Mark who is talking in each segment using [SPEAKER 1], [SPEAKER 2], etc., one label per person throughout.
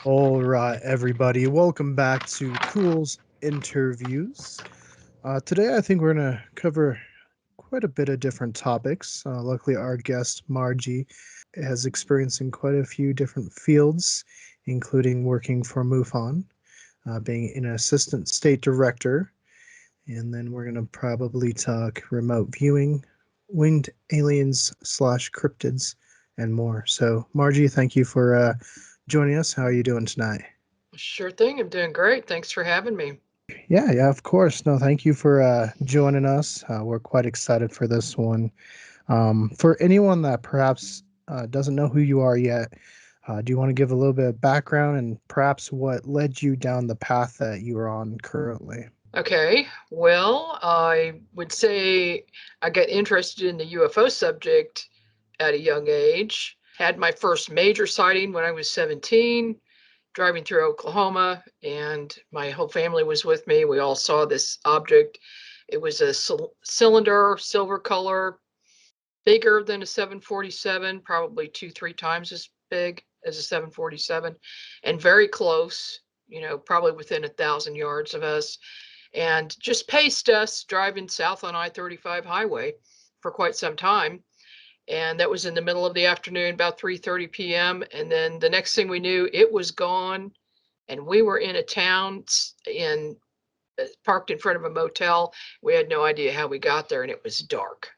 [SPEAKER 1] All right, everybody, welcome back to Culz Interviews. Today, I think we're going to cover quite a bit of different topics. Luckily, our guest, Margie, has experience in quite a few different fields, including working for MUFON, being an assistant state director, and then we're going to probably talk remote viewing, winged aliens slash cryptids, and more. So, Margie, thank you for joining us. How are you doing tonight?
[SPEAKER 2] Sure thing. I'm doing great. Thanks for having me.
[SPEAKER 1] Yeah, of course. No, thank you for joining us. We're quite excited for this one. For anyone that perhaps doesn't know who you are yet, do you want to give a little bit of background and perhaps what led you down the path that you are on currently?
[SPEAKER 2] Okay. Well, I would say I got interested in the UFO subject at a young age. Had my first major sighting when I was 17, driving through Oklahoma, and my whole family was with me. We all saw this object. It was a cylinder, silver color, bigger than a 747, probably two, three times as big as a 747, and very close, probably within 1,000 yards of us, and just paced us driving south on I-35 highway for quite some time. And that was in the middle of the afternoon, about 3:30 p.m. And then the next thing we knew, it was gone. And we were in a town in parked in front of a motel. We had no idea how we got there, and it was dark.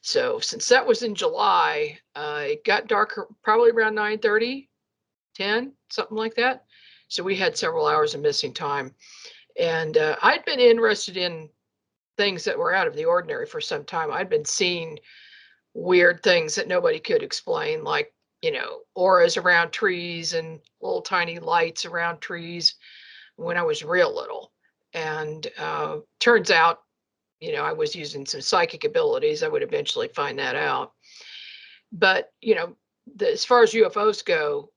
[SPEAKER 2] So since that was in July, it got dark probably around 9:30, 10, something like that. So we had several hours of missing time. And I'd been interested in things that were out of the ordinary for some time. I'd been seeing weird things that nobody could explain, like, auras around trees and little tiny lights around trees when I was real little. And turns out, I was using some psychic abilities. I would eventually find that out. But, as far as UFOs go,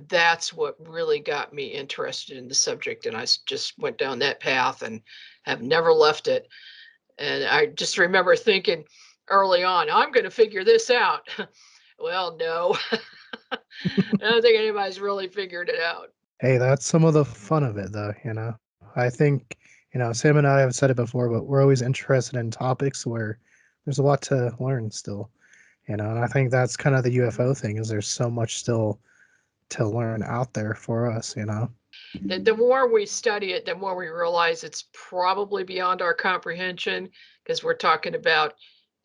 [SPEAKER 2] that's what really got me interested in the subject. And I just went down that path and have never left it. And I just remember thinking early on, I'm going to figure this out. Well, no, I don't think anybody's really figured it out.
[SPEAKER 1] Hey, that's some of the fun of it, though. I think, Sam and I have said it before, but we're always interested in topics where there's a lot to learn still, and I think that's kind of the UFO thing is there's so much still to learn out there for us.
[SPEAKER 2] The more we study it, the more we realize it's probably beyond our comprehension because we're talking about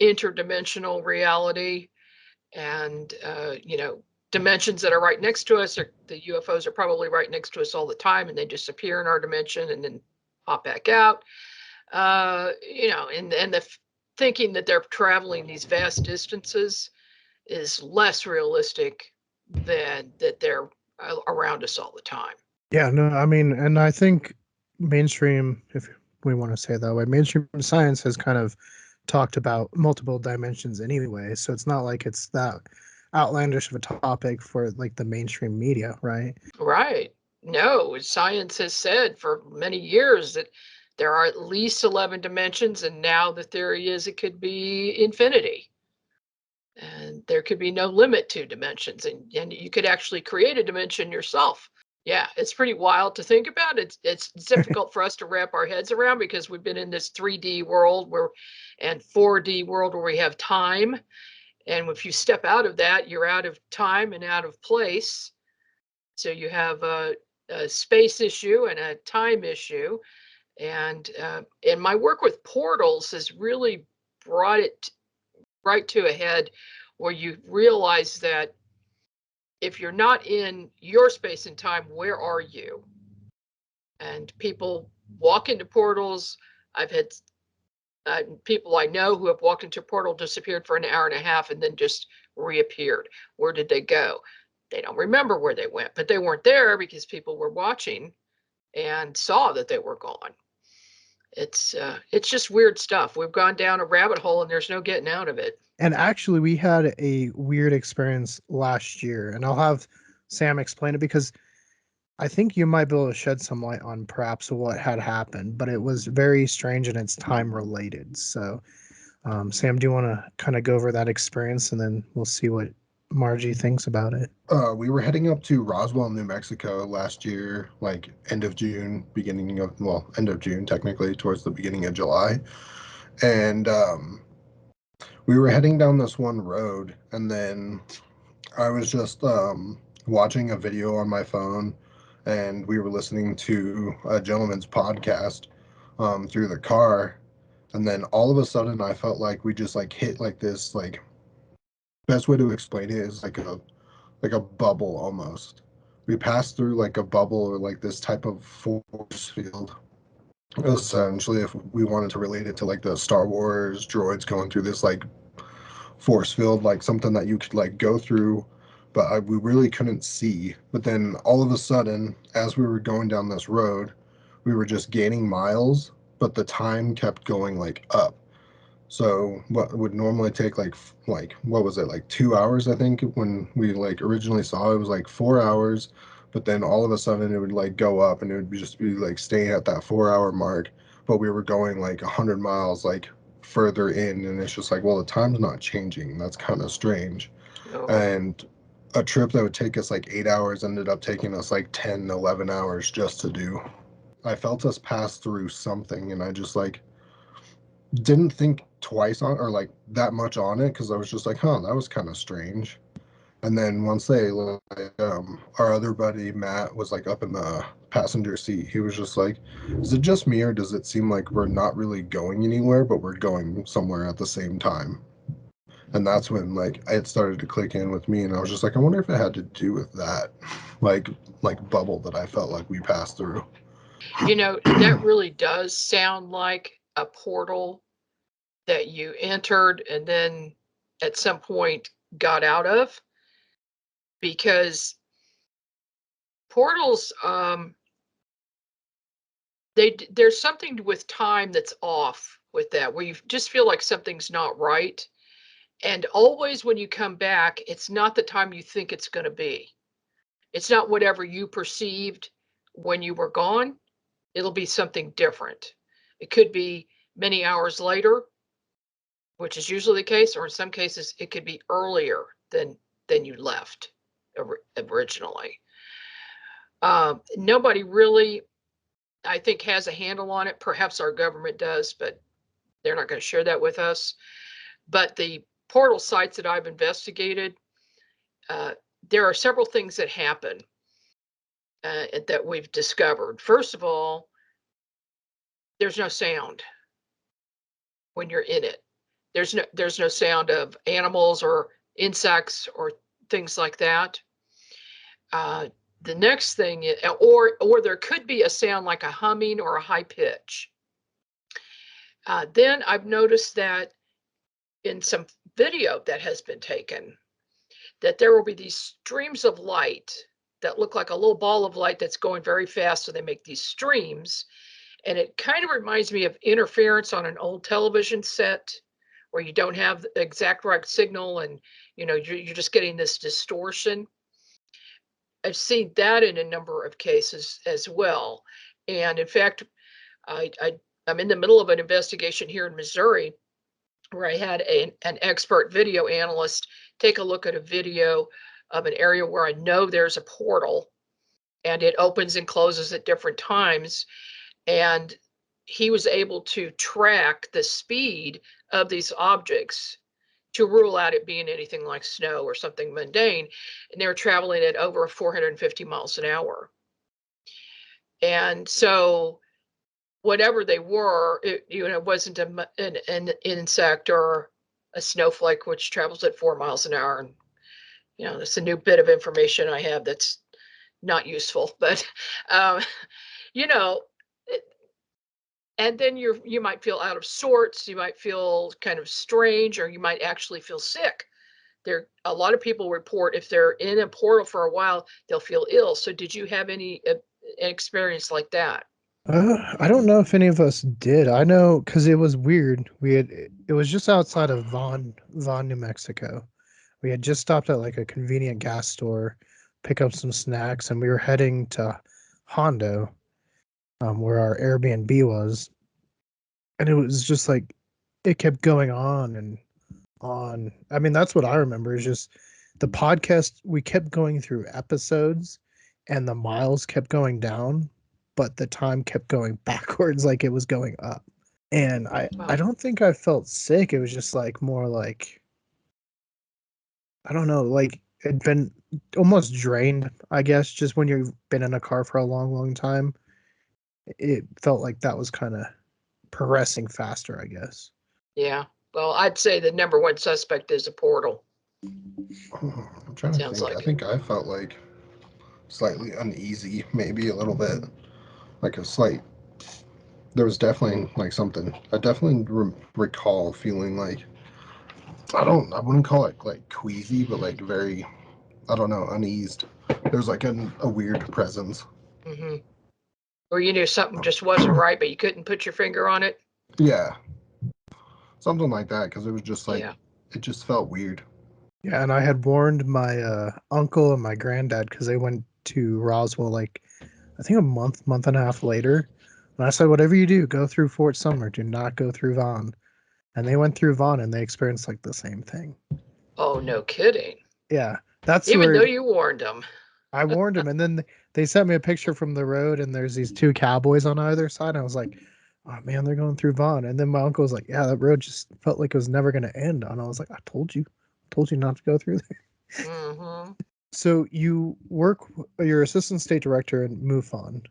[SPEAKER 2] interdimensional reality and dimensions that are right next to us. Or the UFOs are probably right next to us all the time, and they disappear in our dimension and then pop back out. And the thinking that they're traveling these vast distances is less realistic than that they're around us all the time.
[SPEAKER 1] Yeah, no, I mean, and I think mainstream, if we want to say it that way, mainstream science has kind of talked about multiple dimensions anyway, so it's not like it's that outlandish of a topic for like the mainstream media, right?
[SPEAKER 2] Right. No, science has said for many years that there are at least 11 dimensions, and now the theory is it could be infinity. And there could be no limit to dimensions, and you could actually create a dimension yourself. Yeah, it's pretty wild to think about. It's difficult for us to wrap our heads around because we've been in this 3D world and 4D world where we have time. And if you step out of that, you're out of time and out of place. So you have a space issue and a time issue. And my work with portals has really brought it right to a head where you realize that if you're not in your space and time, where are you? And people walk into portals. I've had people I know who have walked into a portal, disappeared for an hour and a half, and then just reappeared. Where did they go? They don't remember where they went, but they weren't there because people were watching and saw that they were gone. It's just weird stuff. We've gone down a rabbit hole and there's no getting out of it.
[SPEAKER 1] And actually, we had a weird experience last year, and I'll have Sam explain it because I think you might be able to shed some light on perhaps what had happened, but it was very strange and it's time related. So, Sam, do you want to kind of go over that experience and then we'll see Margie thinks about it.
[SPEAKER 3] We were heading up to Roswell, New Mexico last year, like end of June, end of June, technically, towards the beginning of July. And we were heading down this one road, and then I was just watching a video on my phone, and we were listening to a gentleman's podcast through the car. And then all of a sudden, I felt like we just like hit like this, like, best way to explain it is like a bubble almost. We passed through like a bubble or like this type of force field. Essentially, if we wanted to relate it to like the Star Wars droids going through this like force field, like something that you could like go through, but we really couldn't see. But then all of a sudden, as we were going down this road, we were just gaining miles, but the time kept going like up. So what would normally take like what was it, like 2 hours, I think, when we like originally saw it was like 4 hours, but then all of a sudden it would like go up and it would just be like staying at that 4 hour mark, but we were going like 100 miles like further in, and it's just like, well, the time's not changing. That's kind of strange.
[SPEAKER 2] Oh,
[SPEAKER 3] And a trip that would take us like 8 hours ended up taking us like 10, 11 hours just to do. I felt us pass through something, and I just like didn't think twice on or like that much on it because I was just like, huh, that was kind of strange. And then once they like, our other buddy Matt was like up in the passenger seat, he was just like, is it just me or does it seem like we're not really going anywhere, but we're going somewhere at the same time? And that's when like it started to click in with me, and I was just like, I wonder if it had to do with that, like like bubble that I felt like we passed through.
[SPEAKER 2] that really does sound like a portal that you entered and then at some point got out of, because portals, there's something with time that's off with that, where you just feel like something's not right. And always when you come back, it's not the time you think it's going to be. It's not whatever you perceived when you were gone. It'll be something different. It could be many hours later, which is usually the case, or in some cases, it could be earlier than you left originally. Nobody really, I think, has a handle on it. Perhaps our government does, but they're not going to share that with us. But the portal sites that I've investigated, uh, there are several things that happen that we've discovered. First of all, there's no sound when you're in it. There's no sound of animals or insects or things like that. Uh, the next thing, or there could be a sound like a humming or a high pitch. Then I've noticed that in some video that has been taken, that there will be these streams of light that look like a little ball of light that's going very fast. So they make these streams. And it kind of reminds me of interference on an old television set where you don't have the exact right signal, and you're just getting this distortion. I've seen that in a number of cases as well. And in fact, I'm in the middle of an investigation here in Missouri where I had an expert video analyst take a look at a video of an area where I know there's a portal and it opens and closes at different times. And he was able to track the speed of these objects to rule out it being anything like snow or something mundane. And they were traveling at over 450 miles an hour. And so whatever they were, it wasn't an insect or a snowflake, which travels at 4 miles an hour. And, that's a new bit of information I have that's not useful, but, um, you know, and then you might feel out of sorts, you might feel kind of strange, or you might actually feel sick. There, a lot of people report if they're in a portal for a while, they'll feel ill. So did you have any experience like that?
[SPEAKER 1] I don't know if any of us did. I know because it was weird. It was just outside of Vaughn, New Mexico. We had just stopped at like a convenient gas store, pick up some snacks, and we were heading to Hondo, where our Airbnb was. And it was just like it kept going on and on. I mean, that's what I remember is just the podcast, we kept going through episodes and the miles kept going down, but the time kept going backwards like it was going up. And I
[SPEAKER 2] Wow.
[SPEAKER 1] don't think I felt sick. It was just like more like, I don't know, like it'd been almost drained, I guess, just when you've been in a car for a long, long time. It felt like that was kind of progressing faster, I guess.
[SPEAKER 2] Yeah. Well, I'd say the number one suspect is a portal.
[SPEAKER 3] I'm trying to
[SPEAKER 2] Sounds
[SPEAKER 3] think.
[SPEAKER 2] like
[SPEAKER 3] I
[SPEAKER 2] it.
[SPEAKER 3] think I felt like slightly uneasy, maybe a little bit, like a slight. There was definitely like something. I definitely recall feeling like I wouldn't call it like queasy, but like very, I don't know, uneased. There's like a weird presence.
[SPEAKER 2] Mm-hmm. Or you knew something just wasn't right, but you couldn't put your finger on it.
[SPEAKER 3] Yeah, something like that, because it was just like,
[SPEAKER 2] Yeah.
[SPEAKER 3] it just felt weird.
[SPEAKER 1] Yeah, and I had warned my uncle and my granddad because they went to Roswell like I think a month and a half later. And I said, whatever you do, go through Fort Sumner. Do not go through Vaughn. And they went through Vaughn and they experienced like the same thing.
[SPEAKER 2] Oh, no kidding.
[SPEAKER 1] Yeah, that's
[SPEAKER 2] Even though
[SPEAKER 1] where
[SPEAKER 2] you warned them.
[SPEAKER 1] I warned him. And then they sent me a picture from the road and there's these two cowboys on either side. And I was like, oh man, they're going through Vaughn. And then my uncle was like, yeah, that road just felt like it was never going to end. And I was like, I told you not to go through there.
[SPEAKER 2] Mm-hmm.
[SPEAKER 1] So you're assistant state director in MUFON.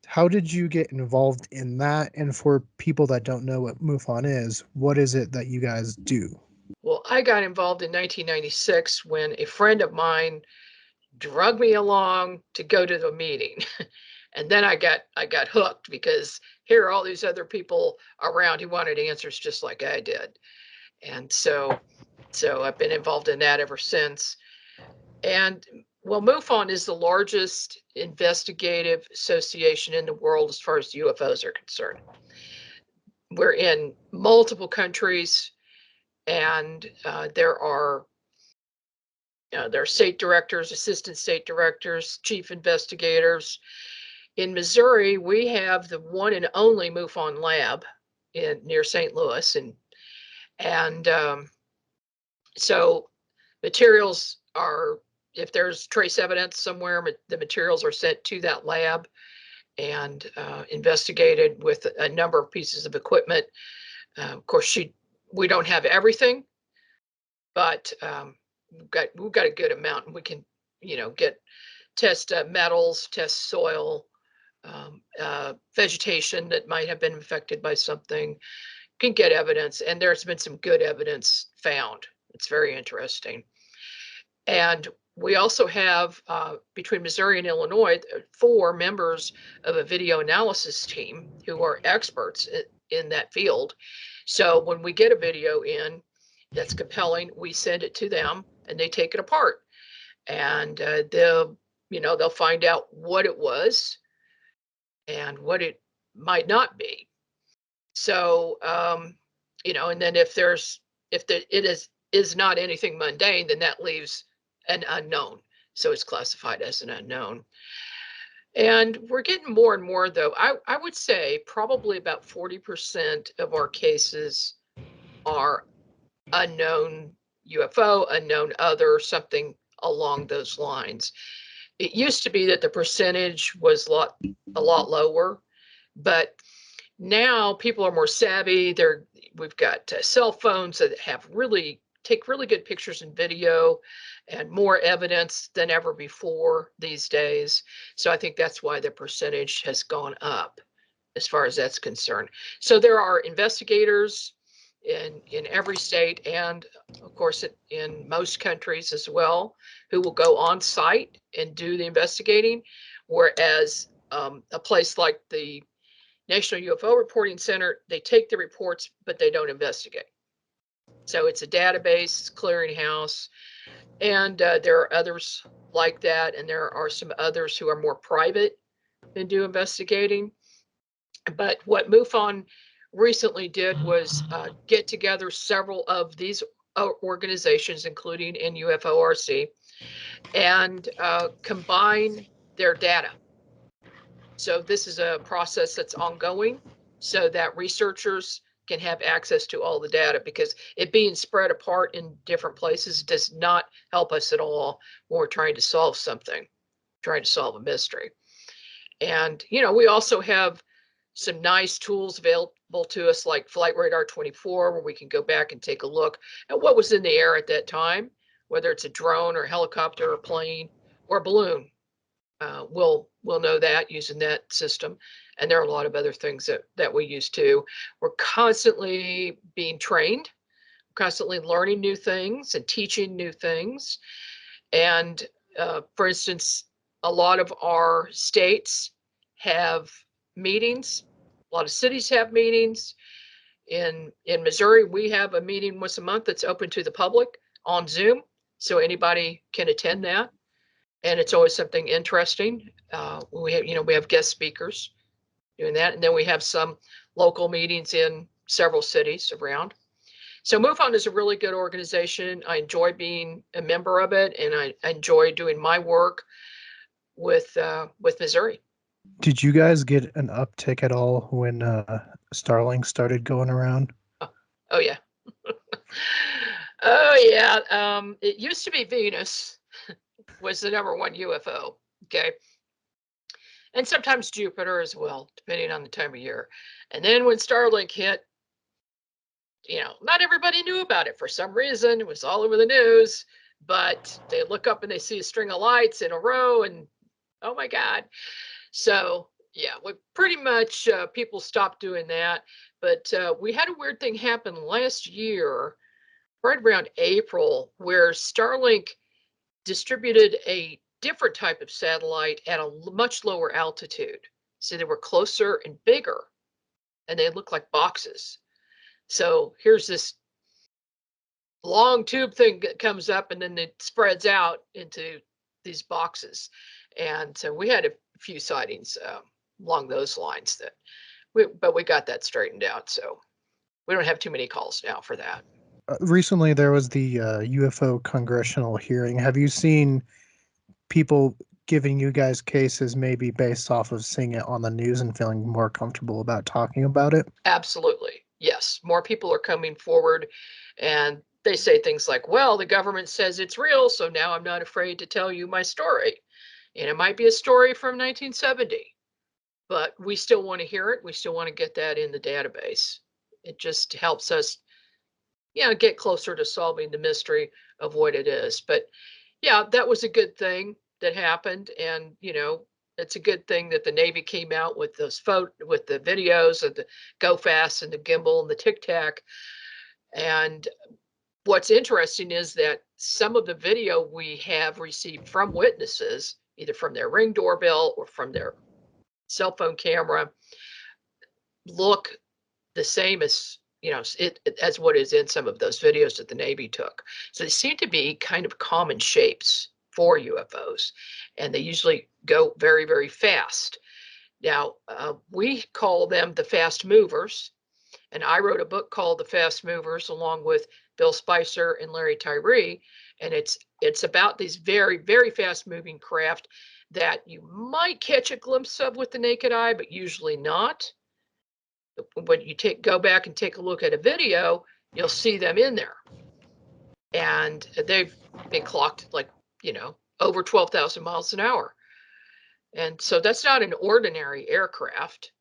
[SPEAKER 1] How did you get involved in that? And for people that don't know what MUFON is, what is it that you guys do?
[SPEAKER 2] Well, I got involved in 1996 when a friend of mine drug me along to go to the meeting. And then I got hooked because here are all these other people around who wanted answers just like I did. And so I've been involved in that ever since. And well, MUFON is the largest investigative association in the world as far as UFOs are concerned. We're in multiple countries, and there are state directors, assistant state directors, chief investigators. In Missouri, we have the one and only MUFON lab near St. Louis, and so materials are, if there's trace evidence somewhere, the materials are sent to that lab and investigated with a number of pieces of equipment. Of course, we don't have everything, but we've got a good amount, and we can, get test metals, test soil, vegetation that might have been infected by something. Can get evidence, and there's been some good evidence found. It's very interesting. And we also have, between Missouri and Illinois, 4 members of a video analysis team who are experts in that field. So when we get a video in that's compelling, we send it to them and they take it apart. And they'll find out what it was and what it might not be. So, and then if it is not anything mundane, then that leaves an unknown. So it's classified as an unknown. And we're getting more and more, though. I would say probably about 40% of our cases are unknown UFO, unknown other, something along those lines. It used to be that the percentage was a lot lower, but now people are more savvy. We've got cell phones that take really good pictures and video, and more evidence than ever before these days. So I think that's why the percentage has gone up as far as that's concerned. So there are investigators in every state, and of course in most countries as well, who will go on site and do the investigating, whereas a place like the National UFO Reporting Center, they take the reports, but they don't investigate. So it's a database, clearinghouse, and there are others like that, and there are some others who are more private and do investigating. But what MUFON recently did was get together several of these organizations, including NUFORC, and combine their data. So this is a process that's ongoing so that researchers can have access to all the data, because it being spread apart in different places does not help us at all when we're trying to solve something, trying to solve a mystery. And, we also have some nice tools available to us like Flight Radar 24, where we can go back and take a look at what was in the air at that time, whether it's a drone or a helicopter or plane or a balloon. We'll know that using that system. And there are a lot of other things that we use too. We're constantly being trained, constantly learning new things and teaching new things. And for instance, a lot of our states have meetings. A lot of cities have meetings. In Missouri, we have a meeting once a month that's open to the public on Zoom, so anybody can attend that. And it's always something interesting. We have guest speakers doing that, and then we have some local meetings in several cities around. So MUFON is a really good organization. I enjoy being a member of it, and I enjoy doing my work with Missouri.
[SPEAKER 1] Did you guys get an uptick at all when Starlink started going around?
[SPEAKER 2] Oh yeah. Oh yeah. It used to be Venus was the #1 UFO. Okay. And sometimes Jupiter as well, depending on the time of year. And then when Starlink hit, not everybody knew about it for some reason. It was all over the news, but they look up and they see a string of lights in a row, and oh my God. So yeah, we pretty much people stopped doing that. But we had a weird thing happen last year, right around April, where Starlink distributed a different type of satellite at a much lower altitude. So they were closer and bigger, and they looked like boxes. So here's this long tube thing that comes up, and then it spreads out into these boxes. And so we had a few sightings along those lines but we got that straightened out. So we don't have too many calls now for that.
[SPEAKER 1] Recently, there was the UFO congressional hearing. Have you seen people giving you guys cases maybe based off of seeing it on the news and feeling more comfortable about talking about it?
[SPEAKER 2] Absolutely. Yes. More people are coming forward, and they say things like, well, the government says it's real, so now I'm not afraid to tell you my story. And it might be a story from 1970, but we still want to hear it. We still want to get that in the database. It just helps us, get closer to solving the mystery of what it is. But yeah, that was a good thing that happened. And, it's a good thing that the Navy came out with with the videos of the Go Fast and the gimbal and the Tic Tac. And what's interesting is that some of the video we have received from witnesses, either from their Ring doorbell or from their cell phone camera, look the same as as what is in some of those videos that the Navy took. So they seem to be kind of common shapes for UFOs, and they usually go very, very fast. Now, we call them the fast movers, and I wrote a book called The Fast Movers along with Bill Spicer and Larry Tyree, and it's about these very, very fast moving craft that you might catch a glimpse of with the naked eye, but usually not. When you go back and take a look at a video, you'll see them in there. And they've been clocked like, over 12,000 miles an hour. And so that's not an ordinary aircraft.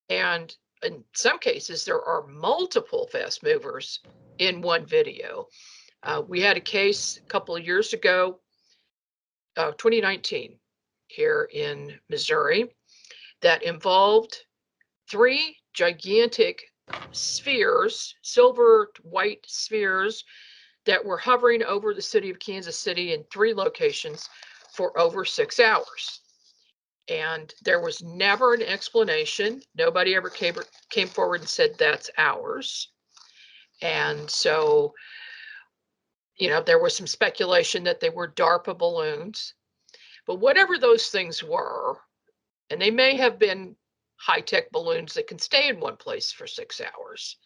[SPEAKER 2] And in some cases, there are multiple fast movers in one video. We had a case a couple of years ago, 2019, here in Missouri, that involved 3 gigantic spheres, silver white spheres, that were hovering over the city of Kansas City in 3 locations for over 6 hours. And there was never an explanation. Nobody ever came forward and said that's ours. And so, there was some speculation that they were DARPA balloons. But whatever those things were, and they may have been high-tech balloons that can stay in one place for 6 hours.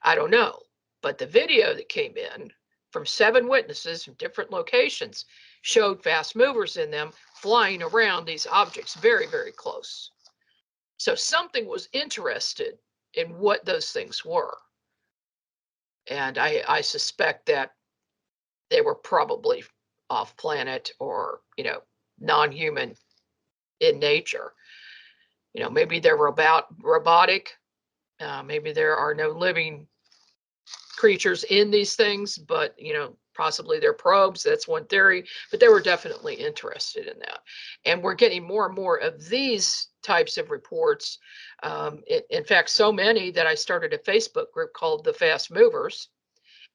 [SPEAKER 2] I don't know. But the video that came in from 7 witnesses from different locations showed fast movers in them flying around these objects very, very close. So something was interested in what those things were. And I suspect that they were probably off planet or, non-human in nature. Maybe they're robotic. Maybe there are no living creatures in these things, but possibly they're probes. That's one theory, but they were definitely interested in that. And we're getting more and more of these types of reports. In fact, so many that I started a Facebook group called the Fast Movers,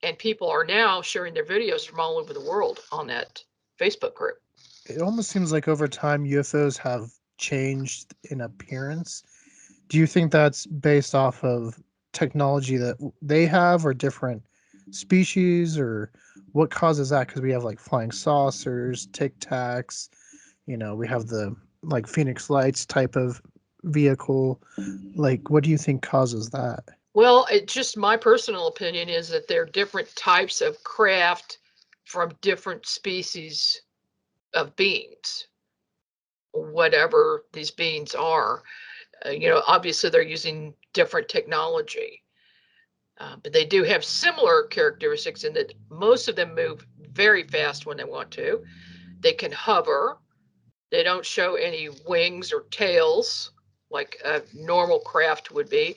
[SPEAKER 2] and people are now sharing their videos from all over the world on that Facebook group.
[SPEAKER 1] It almost seems like over time UFOs have changed in appearance. Do you think that's based off of technology that they have, or different species, or what causes that? Because we have like flying saucers, tic tacs, we have the like Phoenix Lights type of vehicle. Like, what do you think causes that?
[SPEAKER 2] Well, it's just my personal opinion is that they're different types of craft from different species of beings, whatever these beings are. Obviously they're using different technology, but they do have similar characteristics in that most of them move very fast when they want to. They can hover. They don't show any wings or tails like a normal craft would be,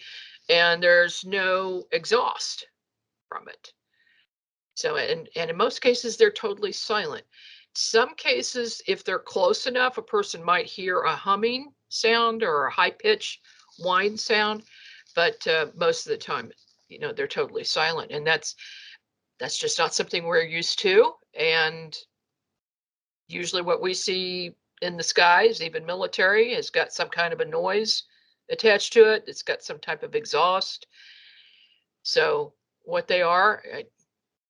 [SPEAKER 2] and there's no exhaust from it. So, and in most cases, they're totally silent. Some cases, if they're close enough, a person might hear a humming sound or a high pitch whine sound, but most of the time, they're totally silent, and that's just not something we're used to. And usually, what we see in the skies, even military, has got some kind of a noise attached to it. It's got some type of exhaust. So, what they are,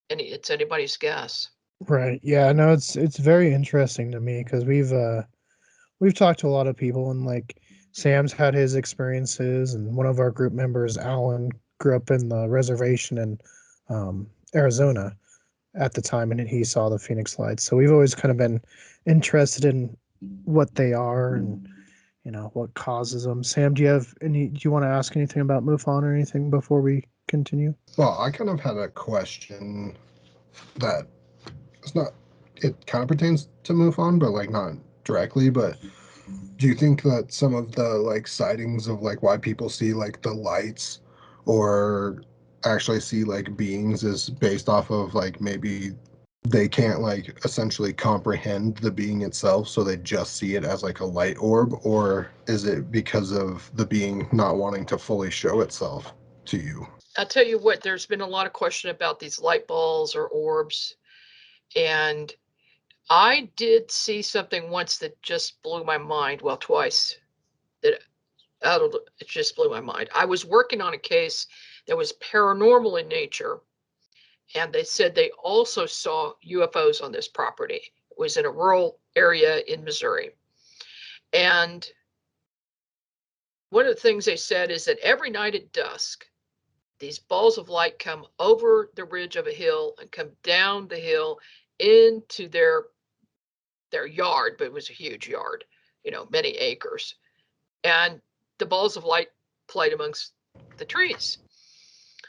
[SPEAKER 2] and it's anybody's guess.
[SPEAKER 1] Right. Yeah, no, it's very interesting to me because we've talked to a lot of people, and like Sam's had his experiences, and one of our group members, Alan, grew up in the reservation in Arizona at the time, and he saw the Phoenix Lights. So we've always kind of been interested in what they are and what causes them. Sam, do you want to ask anything about MUFON or anything before we continue?
[SPEAKER 3] Well, I kind of had a question that it's not, it kind of pertains to MUFON, but like not directly. But do you think that some of the like sightings of like why people see like the lights or actually see like beings is based off of like maybe they can't like essentially comprehend the being itself, so they just see it as like a light orb? Or is it because of the being not wanting to fully show itself to you?
[SPEAKER 2] I'll tell you what, there's been a lot of question about these light balls or orbs. And I did see something once that just blew my mind. Well, twice. That it just blew my mind. I was working on a case that was paranormal in nature, and they said they also saw UFOs on this property. It was in a rural area in Missouri. And one of the things they said is that every night at dusk, these balls of light come over the ridge of a hill and come down the hill into their yard, but it was a huge yard, many acres. And the balls of light played amongst the trees.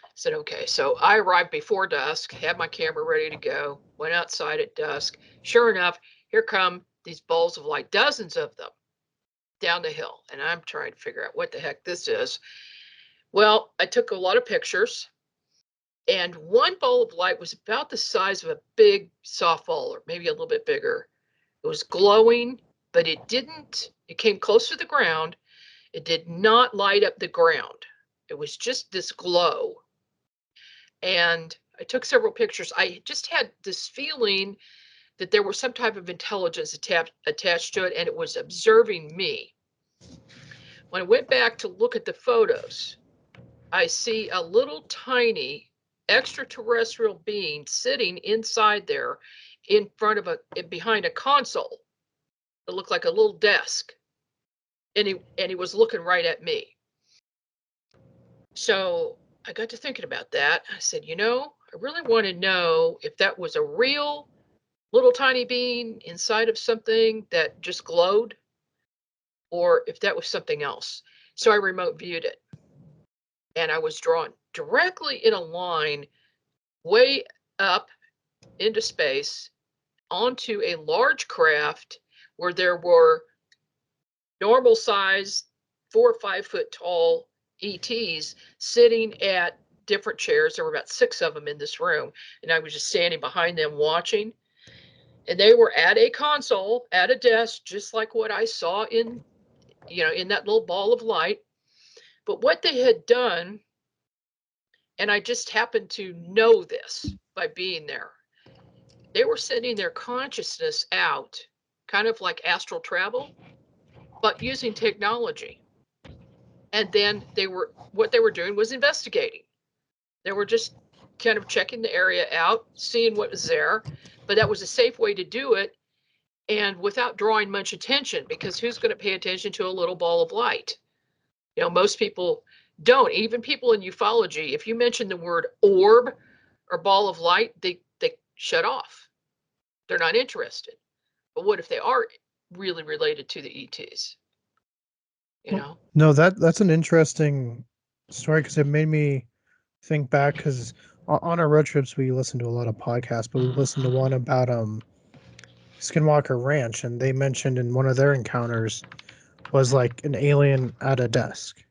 [SPEAKER 2] I said, okay. So I arrived before dusk, had my camera ready to go, went outside at dusk. Sure enough, here come these balls of light, dozens of them down the hill. And I'm trying to figure out what the heck this is. Well, I took a lot of pictures, and one ball of light was about the size of a big softball, or maybe a little bit bigger. It was glowing, but it came close to the ground. It did not light up the ground. It was just this glow. And I took several pictures. I just had this feeling that there was some type of intelligence attached to it, and it was observing me. When I went back to look at the photos, I see a little tiny extraterrestrial being sitting inside there in front of behind a console. It looked like a little desk. And he was looking right at me. So I got to thinking about that. I said, I really want to know if that was a real little tiny being inside of something that just glowed, or if that was something else. So I remote viewed it, and I was drawn directly in a line way up into space onto a large craft where there were normal size 4 or 5 foot tall ETs sitting at different chairs. There were about 6 of them in this room, and I was just standing behind them watching. And they were at a console, at a desk, just like what I saw in, in that little ball of light. But what they had done, and I just happened to know this by being there, they were sending their consciousness out, kind of like astral travel, but using technology. And then what they were doing was investigating. They were just kind of checking the area out, seeing what was there, but that was a safe way to do it, and without drawing much attention, because who's going to pay attention to a little ball of light? Most people don't. Even people in ufology, if you mention the word orb or ball of light, they shut off. They're not interested. But what if they are really related to the ETs?
[SPEAKER 1] No, that's an interesting story, because it made me think back, because on our road trips we listen to a lot of podcasts, but we listened to one about Skinwalker Ranch, and they mentioned in one of their encounters was like an alien at a desk.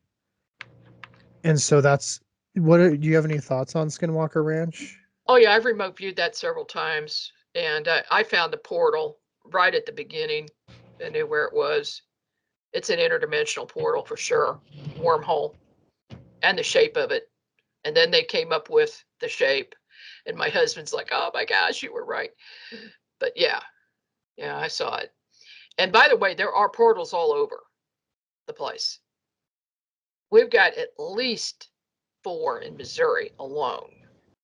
[SPEAKER 1] And so do you have any thoughts on Skinwalker Ranch?
[SPEAKER 2] Oh yeah, I've remote viewed that several times, and I found the portal right at the beginning. I knew where it was. It's an interdimensional portal for sure, wormhole, and the shape of it. And then they came up with the shape, and my husband's like, "Oh my gosh, you were right." But yeah, I saw it. And by the way, there are portals all over the place. We've got at least 4 in Missouri alone,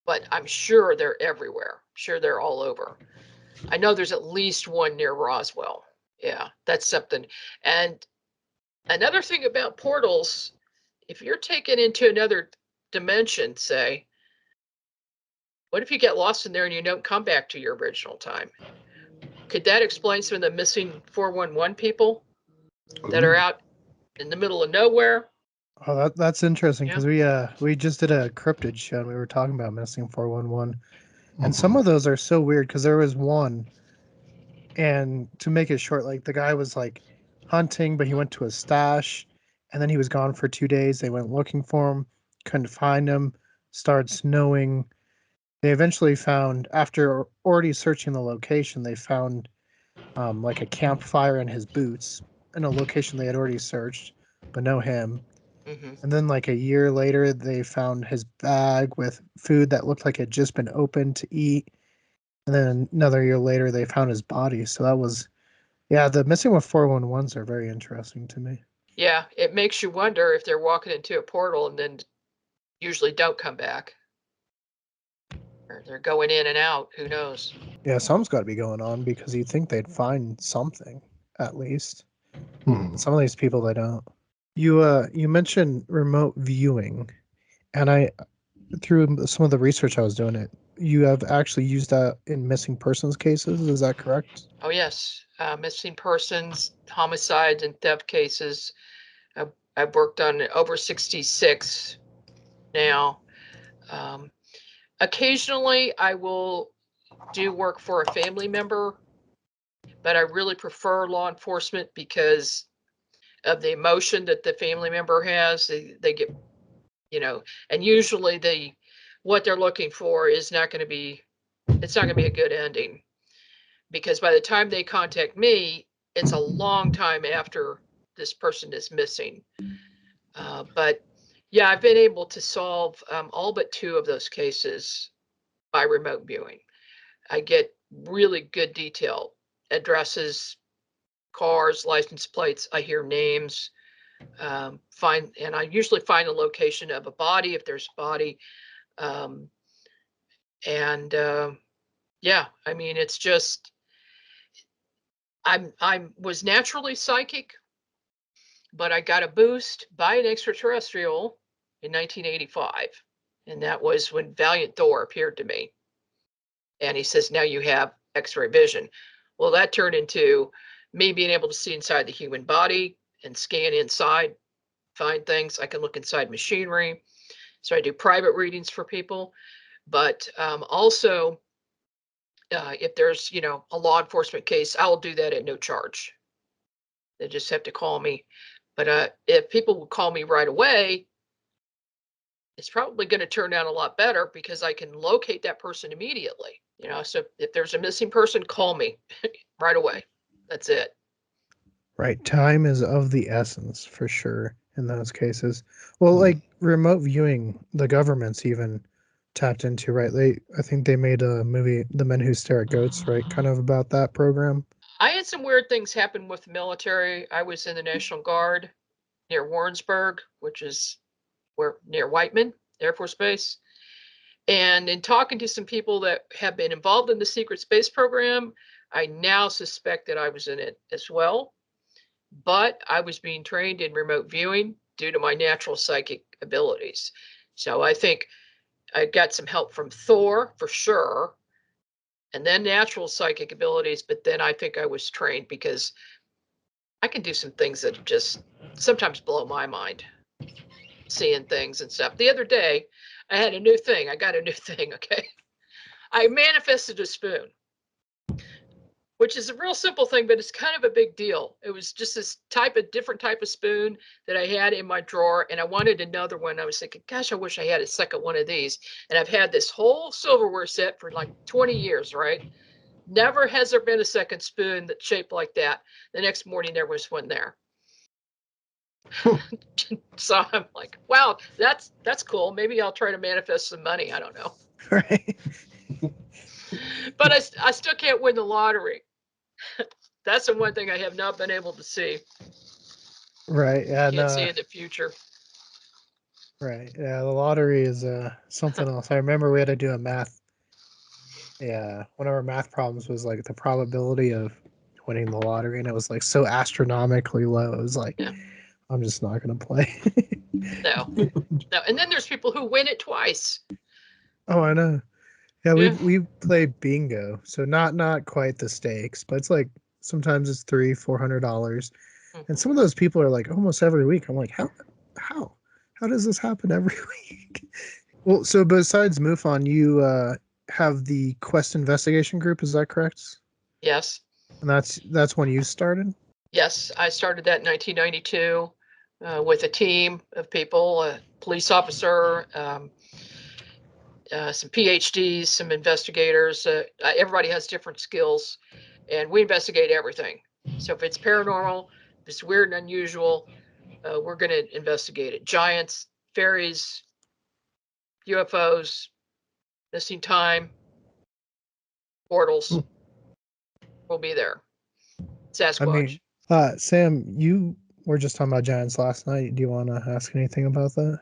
[SPEAKER 2] but I'm sure they're everywhere. I'm sure they're all over. I know there's at least one near Roswell. Yeah, that's something. And another thing about portals, if you're taken into another dimension, say, what if you get lost in there and you don't come back to your original time? Could that explain some of the missing 411 people that are out in the middle of nowhere?
[SPEAKER 1] Oh, that's interesting,
[SPEAKER 2] Yeah.
[SPEAKER 1] because we just did a cryptid show and we were talking about missing 411, and some of those are so weird, because there was one, and to make it short, like the guy was like hunting, but he went to a stash, and then he was gone for 2 days. They went looking for him, couldn't find him. Started snowing. They eventually found, after already searching the location, they found like a campfire in his boots in a location they had already searched, but no him.
[SPEAKER 2] Mm-hmm.
[SPEAKER 1] And then, like a year later, they found his bag with food that looked like it had just been opened to eat. And then another year later, they found his body. So that was, yeah, the missing with 411s are very interesting to me.
[SPEAKER 2] Yeah, it makes you wonder if they're walking into a portal and then usually don't come back. Or they're going in and out. Who knows?
[SPEAKER 1] Yeah, something's got to be going on, because you'd think they'd find something at least. Some of these people, they don't. You mentioned remote viewing, and I, through some of the research I was doing, you have actually used that in missing persons cases. Is that correct?
[SPEAKER 2] Oh yes, missing persons, homicides, and theft cases. I've worked on over 66 now. Occasionally, I will do work for a family member, but I really prefer law enforcement because of the emotion that the family member has. They get, and usually what they're looking for is not going to be, it's not going to be a good ending, because by the time they contact me, it's a long time after this person is missing. But yeah, I've been able to solve all but 2 of those cases by remote viewing. I get really good detail, addresses, cars, license plates. I hear names, and I usually find the location of a body if there's a body. Um, and yeah, I mean, it's just, I was naturally psychic, but I got a boost by an extraterrestrial in 1985. And that was when Valiant Thor appeared to me. And he says, now you have X-ray vision. Well, that turned into me being able to see inside the human body and scan inside, find things. I can look inside machinery. So I do private readings for people. But also, if there's, a law enforcement case, I'll do that at no charge. They just have to call me. But if people would call me right away, it's probably going to turn out a lot better because I can locate that person immediately. So if there's a missing person, call me right away. That's it.
[SPEAKER 1] Right. Time is of the essence for sure in those cases. Well, like remote viewing, the government's even tapped into, right? I think they made a movie, The Men Who Stare at Goats, right? Kind of about that program.
[SPEAKER 2] I had some weird things happen with the military. I was in the National Guard near Warrensburg, which is near Whiteman Air Force Base. And in talking to some people that have been involved in the secret space program, I now suspect that I was in it as well. But I was being trained in remote viewing due to my natural psychic abilities. So I think I got some help from Thor for sure, and then natural psychic abilities. But then I think I was trained because I can do some things that just sometimes blow my mind, seeing things and stuff. The other day, I had a new thing. I got a new thing. Okay. I manifested a spoon, which is a real simple thing, but it's kind of a big deal. It was just this different type of spoon that I had in my drawer, and I wanted another one. I was thinking, gosh, I wish I had a second one of these. And I've had this whole silverware set for like 20 years, right? Never has there been a second spoon that's shaped like that. The next morning, there was one there. So I'm like, wow, that's cool. Maybe I'll try to manifest some money. I don't know.
[SPEAKER 1] Right.
[SPEAKER 2] But I still can't win the lottery. That's the one thing I have not been able to see.
[SPEAKER 1] Right. Yeah.
[SPEAKER 2] Can't
[SPEAKER 1] No.
[SPEAKER 2] see in the future.
[SPEAKER 1] Right. Yeah. The lottery is something else. I remember we had to do a math. Yeah. One of our math problems was like the probability of winning the lottery, and it was like so astronomically low. It was like,
[SPEAKER 2] Yeah.
[SPEAKER 1] I'm just not gonna play.
[SPEAKER 2] No. And then there's people who win it twice.
[SPEAKER 1] Oh, I know. Yeah,
[SPEAKER 2] Yeah.
[SPEAKER 1] we play bingo, so not quite the stakes, but it's like sometimes it's $300-400, and some of those people are like almost every week. I'm like, how how does this happen every week? Well, so besides MUFON, you have the Quest Investigation Group, is that correct?
[SPEAKER 2] Yes.
[SPEAKER 1] And that's when you started.
[SPEAKER 2] Yes. I started that in 1992 with a team of people, a police officer, some PhDs, some investigators. Everybody has different skills, and we investigate everything. So if it's paranormal, if it's weird and unusual, we're going to investigate it. Giants, fairies, UFOs, missing time, portals. We'll be there.
[SPEAKER 1] I
[SPEAKER 2] Sasquatch.
[SPEAKER 1] mean, Sam, you were just talking about giants last night. Do you want to ask anything about that?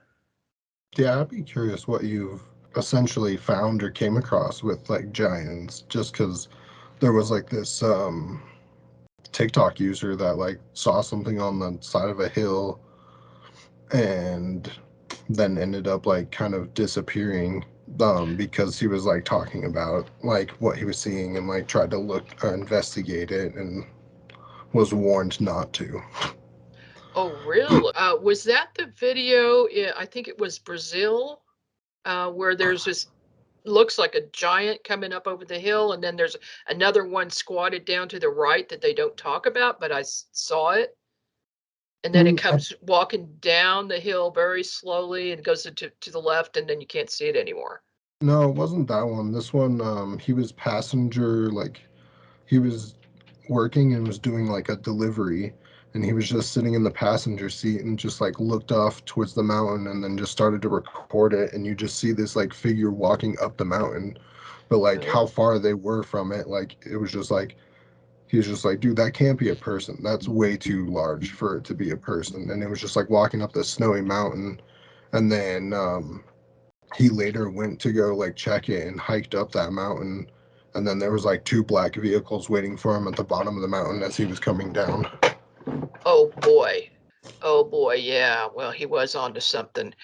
[SPEAKER 3] Yeah, I'd be curious what you've essentially found or came across with like giants, just because there was like this TikTok user that like saw something on the side of a hill and then ended up like kind of disappearing because he was like talking about like what he was seeing and like tried to look investigate it and was warned not to.
[SPEAKER 2] Oh, really? Was that the video? I think it was Brazil, where there's this looks like a giant coming up over the hill, and then there's another one squatted down to the right that they don't talk about, but I saw it. And then it comes walking down the hill very slowly and goes to the left, and then you can't see it anymore.
[SPEAKER 3] No, it wasn't that one. This one, he was passenger, like he was working and was doing like a delivery, and he was just sitting in the passenger seat and just like looked off towards the mountain and then just started to record it, and you just see this like figure walking up the mountain, but like how far they were from it, like it was just like he was just like, dude, that can't be a person. That's way too large for it to be a person. And it was just like walking up this snowy mountain, and then he later went to go like check it and hiked up that mountain, and then there was like two black vehicles waiting for him at the bottom of the mountain as he was coming down.
[SPEAKER 2] Oh boy. Oh boy, yeah. Well, he was onto something.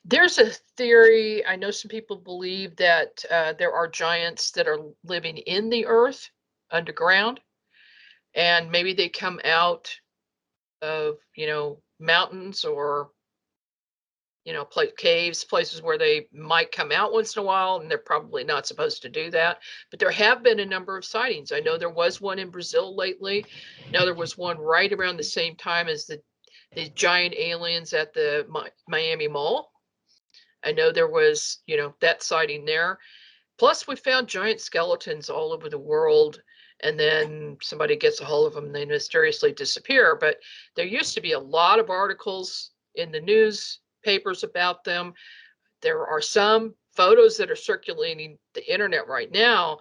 [SPEAKER 2] There's a theory. I know some people believe that there are giants that are living in the earth underground, and maybe they come out of, mountains or, caves, places where they might come out once in a while, and they're probably not supposed to do that. But there have been a number of sightings. I know there was one in Brazil lately. Now there was one right around the same time as the giant aliens at the Miami Mall. I know there was, that sighting there. Plus, we found giant skeletons all over the world, and then somebody gets a hold of them and they mysteriously disappear. But there used to be a lot of articles in the newspapers about them. There are some photos that are circulating the internet right now,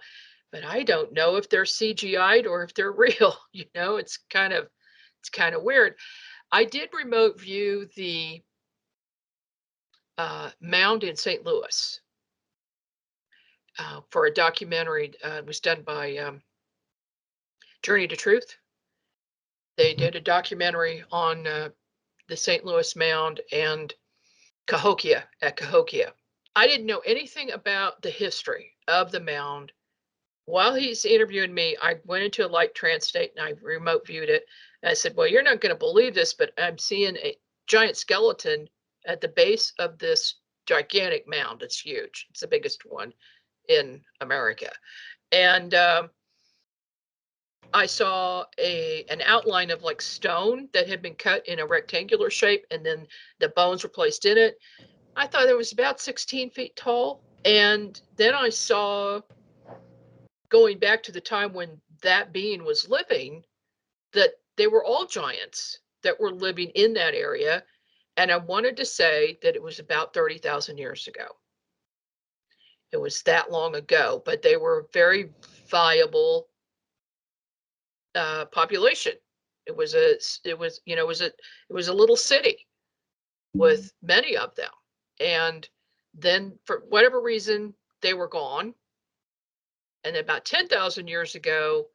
[SPEAKER 2] but I don't know if they're CGI'd or if they're real. It's kind of weird. I did remote view the mound in St. Louis for a documentary. It was done by Journey to Truth. They did a documentary on the St. Louis Mound and Cahokia. I didn't know anything about the history of the mound. While he's interviewing me, I went into a light trance state and I remote viewed it. And I said, well, you're not going to believe this, but I'm seeing a giant skeleton at the base of this gigantic mound. It's huge. It's the biggest one in America. And I saw an outline of like stone that had been cut in a rectangular shape, and then the bones were placed in it. I thought it was about 16 feet tall. And then I saw, going back to the time when that being was living, that they were all giants that were living in that area. And I wanted to say that it was about 30,000 years ago. It was that long ago, but they were a very viable population. It was a little city with many of them. And then for whatever reason, they were gone. And about 10,000 years ago,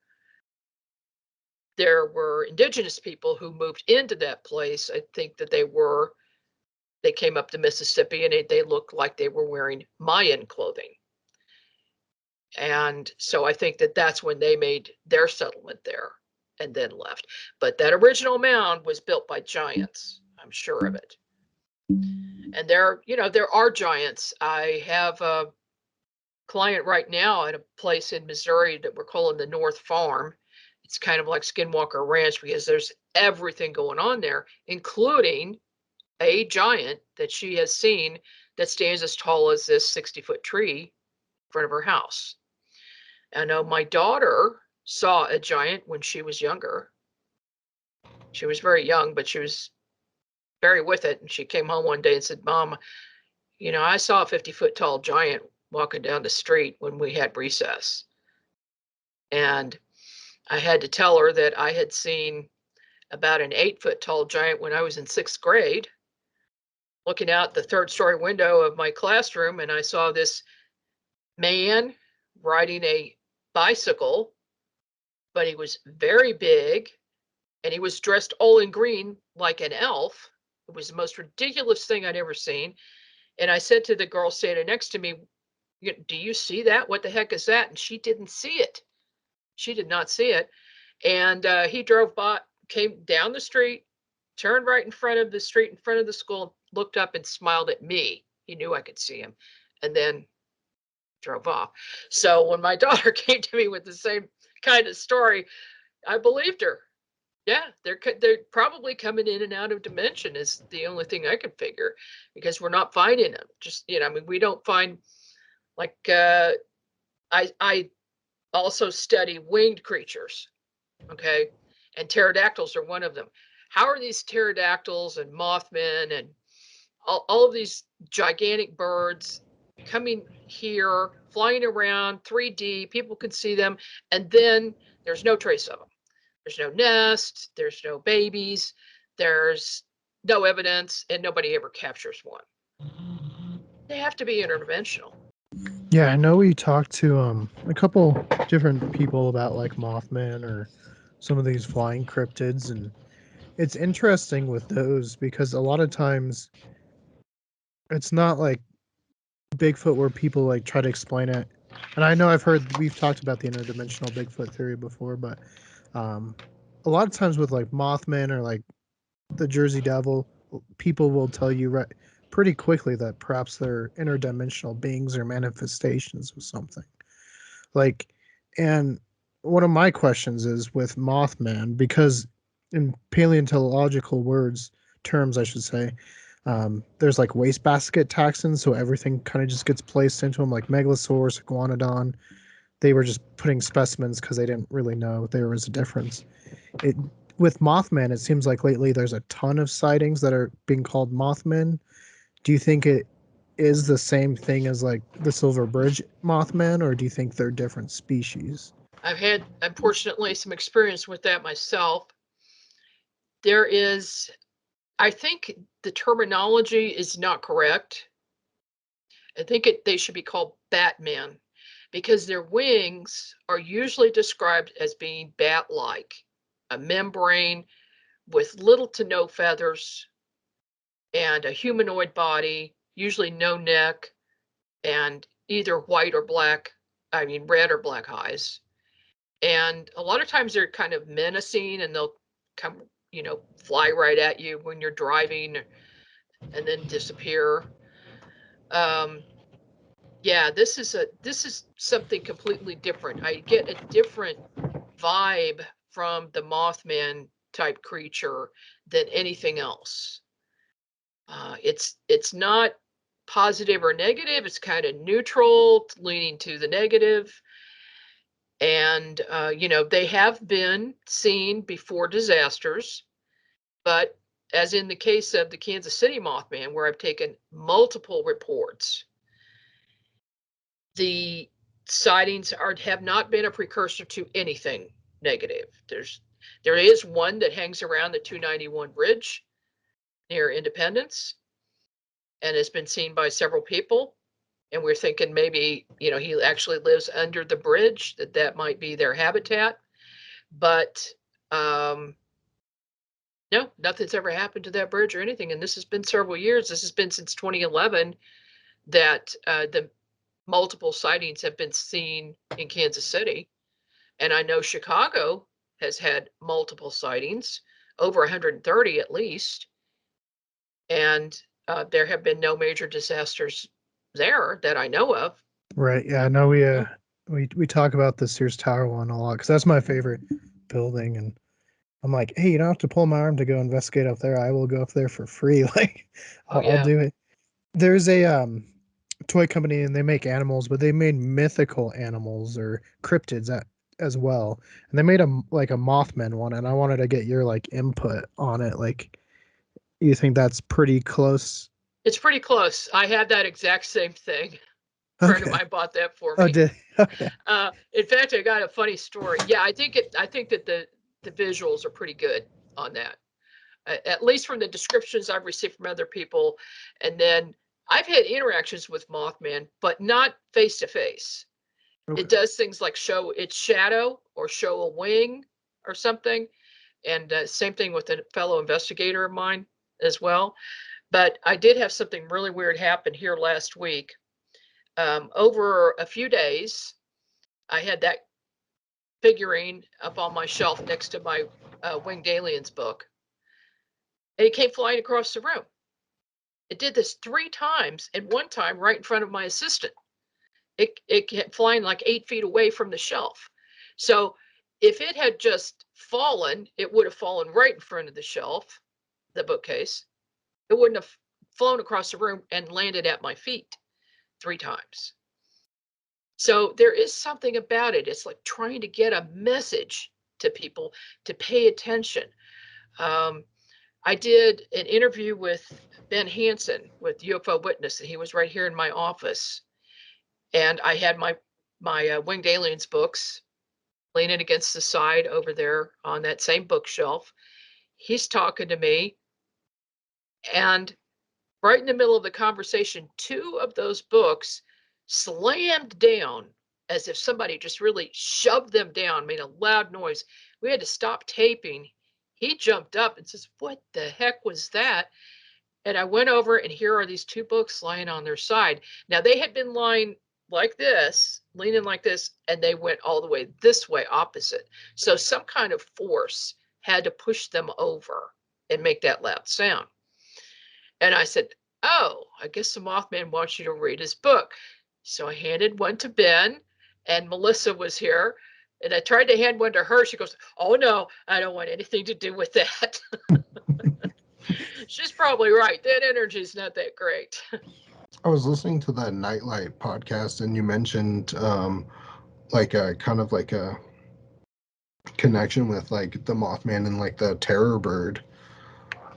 [SPEAKER 2] there were indigenous people who moved into that place. I think that they came up the Mississippi, and they looked like they were wearing Mayan clothing. And so I think that that's when they made their settlement there and then left. But that original mound was built by giants. I'm sure of it. And there are giants. I have a client right now at a place in Missouri that we're calling the North Farm. It's kind of like Skinwalker Ranch because there's everything going on there, including a giant that she has seen that stands as tall as this 60-foot tree in front of her house. I know my daughter saw a giant when she was younger. She was very young, but she was very with it. And she came home one day and said, Mom, I saw a 50-foot tall giant walking down the street when we had recess. And I had to tell her that I had seen about an 8-foot tall giant when I was in 6th grade, looking out the 3rd-story window of my classroom, and I saw this man riding a bicycle, but he was very big, and he was dressed all in green like an elf. It was the most ridiculous thing I'd ever seen. And I said to the girl standing next to me, do you see that? What the heck is that? And she didn't see it. She did not see it. And he drove by, came down the street, turned right in front of the street, in front of the school, looked up and smiled at me. He knew I could see him, and then drove off. So when my daughter came to me with the same kind of story, I believed her. Yeah, they're probably coming in and out of dimension is the only thing I could figure, because we're not finding them. Just, we don't find, like, I also study winged creatures, okay? And pterodactyls are one of them. How are these pterodactyls and Mothmen and all of these gigantic birds coming here, flying around 3D, people can see them, and then there's no trace of them. There's no nest, there's no babies, there's no evidence, and nobody ever captures one. They have to be interdimensional.
[SPEAKER 1] Yeah, I know we talked to a couple different people about like Mothman or some of these flying cryptids, and it's interesting with those because a lot of times it's not like Bigfoot where people like try to explain it. And I know we've talked about the interdimensional Bigfoot theory before, but a lot of times with like Mothman or like the Jersey Devil, people will tell you pretty quickly that perhaps they're interdimensional beings or manifestations of something. Like, and one of my questions is with Mothman, because in paleontological terms, I should say, there's like wastebasket taxons, so everything kind of just gets placed into them, like Megalosaurus, Iguanodon. They were just putting specimens because they didn't really know there was a difference. It With Mothman, it seems like lately there's a ton of sightings that are being called Mothman. Do you think it is the same thing as like the Silver Bridge Mothman, or do you think they're different species?
[SPEAKER 2] I've had, unfortunately, some experience with that myself. There is, I think the terminology is not correct. I think they should be called Batman because their wings are usually described as being bat-like, a membrane with little to no feathers and a humanoid body, usually no neck, and either white or black, I mean, red or black eyes. And a lot of times they're kind of menacing and they'll come, fly right at you when you're driving and then disappear. Yeah, this is something completely different. I get a different vibe from the Mothman type creature than anything else. It's not positive or negative. It's kind of neutral, leaning to the negative. And they have been seen before disasters, but as in the case of the Kansas City Mothman, where I've taken multiple reports, the sightings have not been a precursor to anything negative. There is one that hangs around the 291 bridge near Independence and has been seen by several people. And we're thinking maybe, he actually lives under the bridge, that might be their habitat. But no, nothing's ever happened to that bridge or anything. And this has been several years. This has been since 2011 that the multiple sightings have been seen in Kansas City. And I know Chicago has had multiple sightings, over 130 at least. And there have been no major disasters there that I know of.
[SPEAKER 1] Right. Yeah. I know we talk about the Sears Tower one a lot because that's my favorite building, and I'm like, hey, you don't have to pull my arm to go investigate up there. I will go up there for free. Like,
[SPEAKER 2] Oh
[SPEAKER 1] I'll
[SPEAKER 2] yeah.
[SPEAKER 1] do it. There's a toy company and they make animals, but they made mythical animals or cryptids as well. And they made a Mothman one, and I wanted to get your like input on it. Like, you think that's pretty close?
[SPEAKER 2] It's pretty close. I had that exact same thing. A friend of
[SPEAKER 1] Okay.
[SPEAKER 2] mine bought that for
[SPEAKER 1] Oh,
[SPEAKER 2] me.
[SPEAKER 1] did okay.
[SPEAKER 2] In fact, I got a funny story. Yeah, I think that the visuals are pretty good on that. At least from the descriptions I've received from other people. And then I've had interactions with Mothman, but not face to face.
[SPEAKER 1] Okay.
[SPEAKER 2] It does things like show its shadow or show a wing or something. And same thing with a fellow investigator of mine as well. But I did have something really weird happen here last week. Over a few days, I had that figurine up on my shelf next to my Winged Aliens book. And it came flying across the room. It did this 3 times, and one time right in front of my assistant. It kept flying like 8 feet away from the shelf. So if it had just fallen, it would have fallen right in front of the shelf, the bookcase. It wouldn't have flown across the room and landed at my feet 3 times. So there is something about it. It's like trying to get a message to people to pay attention. I did an interview with Ben Hansen with UFO Witness, and he was right here in my office. And I had my Winged Aliens books leaning against the side over there on that same bookshelf. He's talking to me, and right in the middle of the conversation, 2 of those books slammed down as if somebody just really shoved them down, made a loud noise. We had to stop taping. He jumped up and says, "What the heck was that?" And I went over, and here are these 2 books lying on their side. Now, they had been lying like this, leaning like this, and they went all the way this way, opposite. So some kind of force had to push them over and make that loud sound. And I said, oh, I guess the Mothman wants you to read his book. So I handed one to Ben, and Melissa was here. And I tried to hand one to her. She goes, oh, no, I don't want anything to do with that. She's probably right. That energy's not that great.
[SPEAKER 3] I was listening to that Nightlight podcast, and you mentioned like a kind of like a connection with like the Mothman and like the terror bird.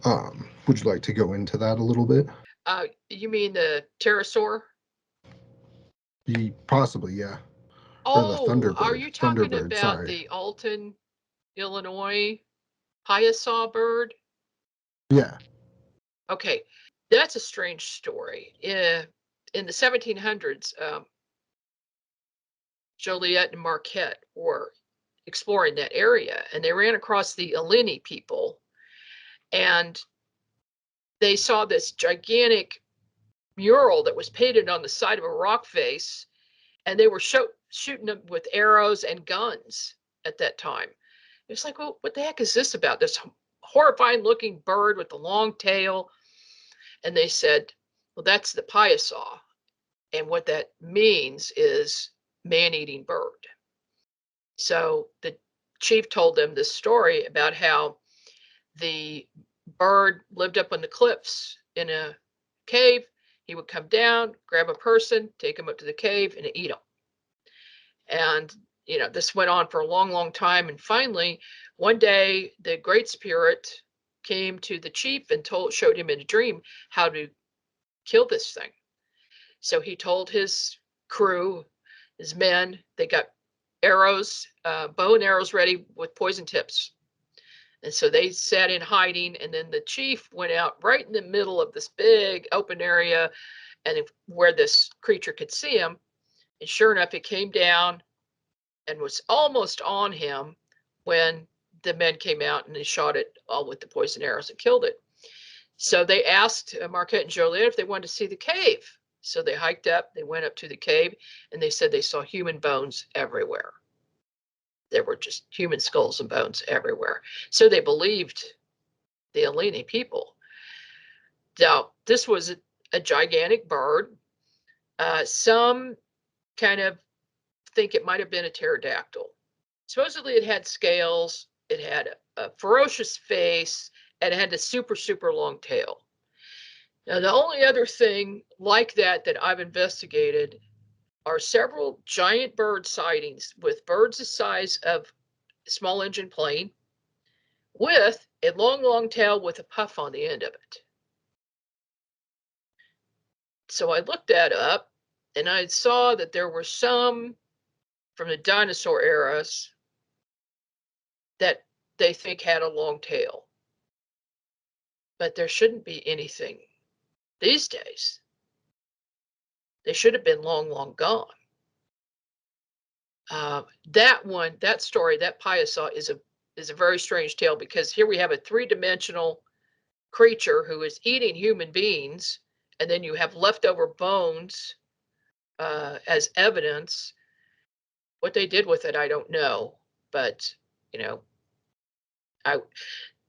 [SPEAKER 3] Would you like to go into that a little bit?
[SPEAKER 2] You mean the pterosaur?
[SPEAKER 3] Possibly, yeah. Or the
[SPEAKER 2] Oh, are you talking
[SPEAKER 3] Thunderbird,
[SPEAKER 2] about
[SPEAKER 3] sorry.
[SPEAKER 2] the Alton, Illinois Piasaw bird?
[SPEAKER 3] Yeah.
[SPEAKER 2] Okay, that's a strange story. In the 1700s, Joliet and Marquette were exploring that area, and they ran across the Illini people, and they saw this gigantic mural that was painted on the side of a rock face, and they were shooting them with arrows and guns at that time. It's like, well, what the heck is this about? This horrifying looking bird with a long tail. And they said, well, that's the Piasaw. And what that means is man-eating bird. So the chief told them this story about how the bird lived up on the cliffs in a cave. He would come down, grab a person, take him up to the cave, and eat them. And this went on for a long, long time. And finally, one day, the Great Spirit came to the chief and showed him in a dream how to kill this thing. So he told his crew, his men, they got arrows, bow and arrows ready with poison tips. And so they sat in hiding. And then the chief went out right in the middle of this big open area, and where this creature could see him. And sure enough, it came down and was almost on him when the men came out and they shot it all with the poison arrows and killed it. So they asked Marquette and Joliet if they wanted to see the cave. So they hiked up, they went up to the cave, and they said they saw human bones everywhere. There were just human skulls and bones everywhere. So they believed the Illini people. Now, this was a gigantic bird. Some kind of think it might have been a pterodactyl. Supposedly it had scales, it had a ferocious face, and it had a super, super long tail. Now, the only other thing like that I've investigated are several giant bird sightings with birds the size of a small engine plane with a long, long tail with a puff on the end of it. So I looked that up, and I saw that there were some from the dinosaur eras that they think had a long tail. But there shouldn't be anything these days. They should have been long, long gone. That story, that Piasaw is a very strange tale, because here we have a three-dimensional creature who is eating human beings, and then you have leftover bones as evidence. What they did with it, I don't know, but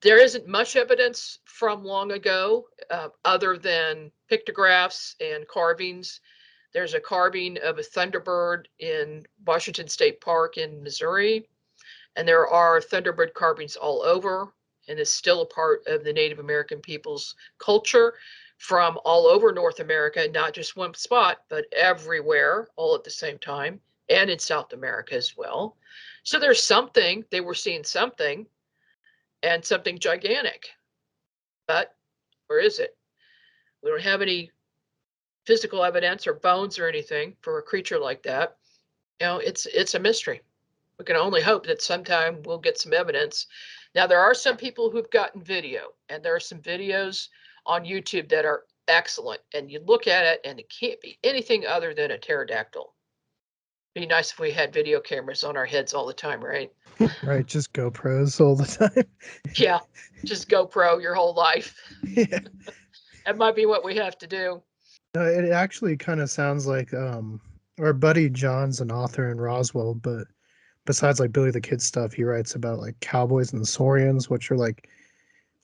[SPEAKER 2] there isn't much evidence from long ago other than pictographs and carvings. There's a carving of a thunderbird in Washington State Park in Missouri, and there are thunderbird carvings all over, and it's still a part of the Native American people's culture from all over North America, not just one spot, but everywhere, all at the same time, and in South America as well. So there's something, they were seeing something, and something gigantic. But where is it? We don't have any physical evidence or bones or anything for a creature like that. It's a mystery. We can only hope that sometime we'll get some evidence. Now, there are some people who've gotten video, and there are some videos on YouTube that are excellent. And you look at it, and it can't be anything other than a pterodactyl. It'd be nice if we had video cameras on our heads all the time, right?
[SPEAKER 1] Right, just GoPros all the time.
[SPEAKER 2] Yeah, just GoPro your whole life.
[SPEAKER 1] Yeah.
[SPEAKER 2] That might be what we have to do.
[SPEAKER 1] No, it actually kind of sounds like our buddy John's an author in Roswell, but besides like Billy the Kid stuff, he writes about like cowboys and the Saurians, which are like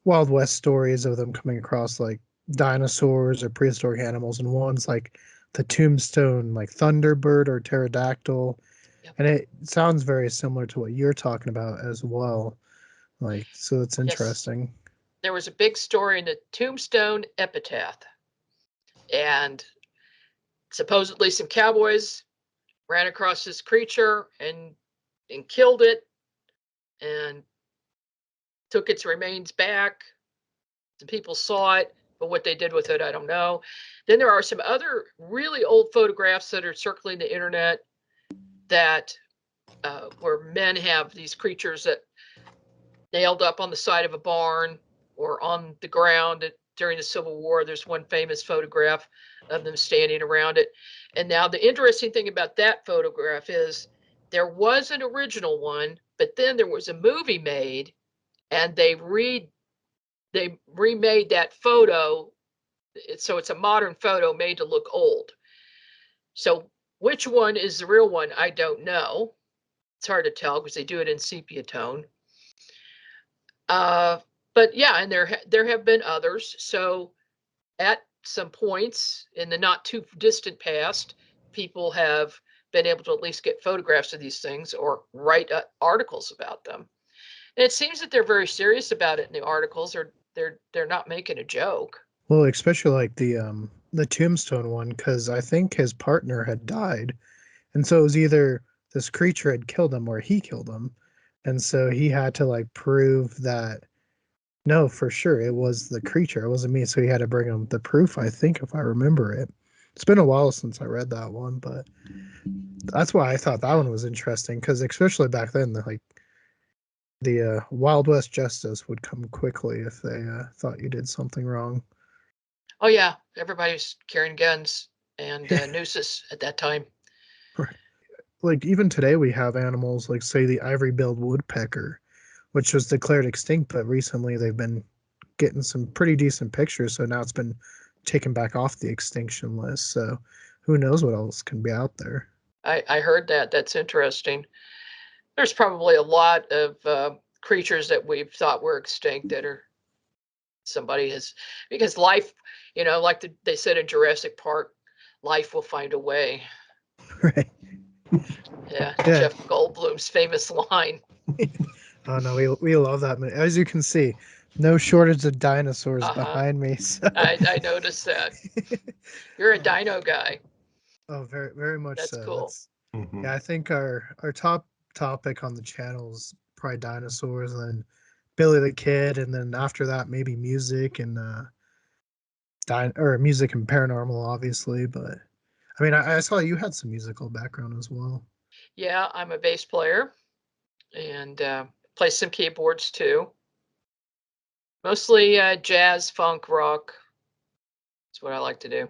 [SPEAKER 1] Wild West stories of them coming across like dinosaurs or prehistoric animals, and one's like the tombstone, like thunderbird or pterodactyl.
[SPEAKER 2] Yep.
[SPEAKER 1] And it sounds very similar to what you're talking about as well. Like, so it's
[SPEAKER 2] Yes.
[SPEAKER 1] interesting.
[SPEAKER 2] There was a big story in the Tombstone Epitaph, and supposedly some cowboys ran across this creature and killed it and took its remains back. Some people saw it, but what they did with it, I don't know. Then there are some other really old photographs that are circling the internet that where men have these creatures that nailed up on the side of a barn or on the ground during the Civil War. There's one famous photograph of them standing around it. And now the interesting thing about that photograph is there was an original one, but then there was a movie made, and they remade that photo, so it's a modern photo made to look old. So which one is the real one? I don't know. It's hard to tell because they do it in sepia tone. But yeah, and there have been others. So at some points in the not too distant past, people have been able to at least get photographs of these things or write articles about them. And it seems that they're very serious about it in the articles, or they're not making a joke.
[SPEAKER 1] Well, especially like the tombstone one, because I think his partner had died, and so it was either this creature had killed him or he killed him, and so he had to like prove that no, for sure it was the creature, it wasn't me. So he had to bring him the proof. I think if I remember it, it's been a while since I read that one, but that's why I thought that one was interesting because especially back then, the Wild West justice would come quickly if they thought you did something wrong.
[SPEAKER 2] Oh yeah, everybody was carrying guns and nooses at that time.
[SPEAKER 1] Right. Like even today, we have animals like say the ivory-billed woodpecker, which was declared extinct, but recently they've been getting some pretty decent pictures. So now it's been taken back off the extinction list. So who knows what else can be out there?
[SPEAKER 2] I heard that. That's interesting. There's probably a lot of creatures that we've thought were extinct that are somebody has, because life, like they said in Jurassic Park, life will find a way.
[SPEAKER 1] Right.
[SPEAKER 2] Yeah,
[SPEAKER 1] Yeah.
[SPEAKER 2] Jeff Goldblum's famous line.
[SPEAKER 1] Oh no, we love that movie. As you can see, no shortage of dinosaurs behind me. So.
[SPEAKER 2] I noticed that. You're a dino guy.
[SPEAKER 1] Oh, very very much
[SPEAKER 2] That's
[SPEAKER 1] so.
[SPEAKER 2] cool.
[SPEAKER 1] Yeah, I think our top topic on the channel is probably dinosaurs, and then Billy the Kid, and then after that maybe music and music and paranormal, obviously. But I mean, I saw you had some musical background as well.
[SPEAKER 2] Yeah, I'm a bass player and play some keyboards too. Mostly jazz, funk, rock. That's what I like to do.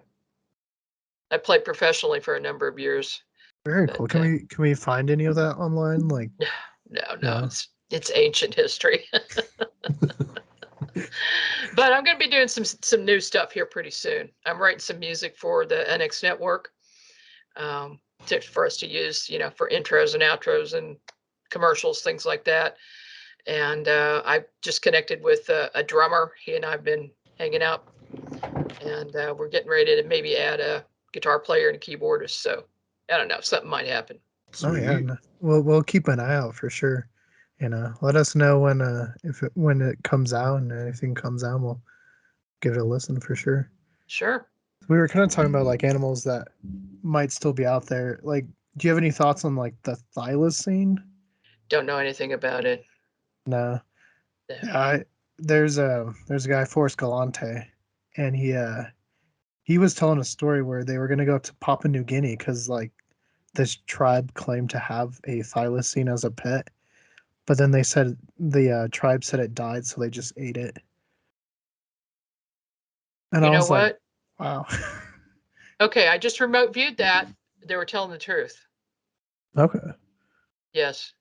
[SPEAKER 2] I played professionally for a number of years.
[SPEAKER 1] Very
[SPEAKER 2] But,
[SPEAKER 1] cool. Can we find any of that online? Like,
[SPEAKER 2] no, it's ancient history. But I'm going to be doing some new stuff here pretty soon. I'm writing some music for the NX network for us to use, for intros and outros and commercials, things like that. And I just connected with a drummer. He and I've been hanging out, and we're getting ready to maybe add a guitar player and a keyboardist. So I don't know, something might happen.
[SPEAKER 1] Sweet. Oh yeah, no, we'll keep an eye out for sure. Let us know when it comes out, and anything comes out, we'll give it a listen for sure.
[SPEAKER 2] Sure.
[SPEAKER 1] We were kind of talking about like animals that might still be out there. Like, do you have any thoughts on like the thylacine?
[SPEAKER 2] Don't know anything about it.
[SPEAKER 1] No.
[SPEAKER 2] Yeah.
[SPEAKER 1] There's a guy, Forrest Galante, and he was telling a story where they were gonna go to Papua New Guinea because like this tribe claimed to have a thylacine as a pet, but then they said the tribe said it died, so they just ate it. And
[SPEAKER 2] You
[SPEAKER 1] I
[SPEAKER 2] know
[SPEAKER 1] was like,
[SPEAKER 2] what?
[SPEAKER 1] wow.
[SPEAKER 2] Okay, I just remote viewed that. They were telling the truth.
[SPEAKER 1] Okay.
[SPEAKER 2] Yes.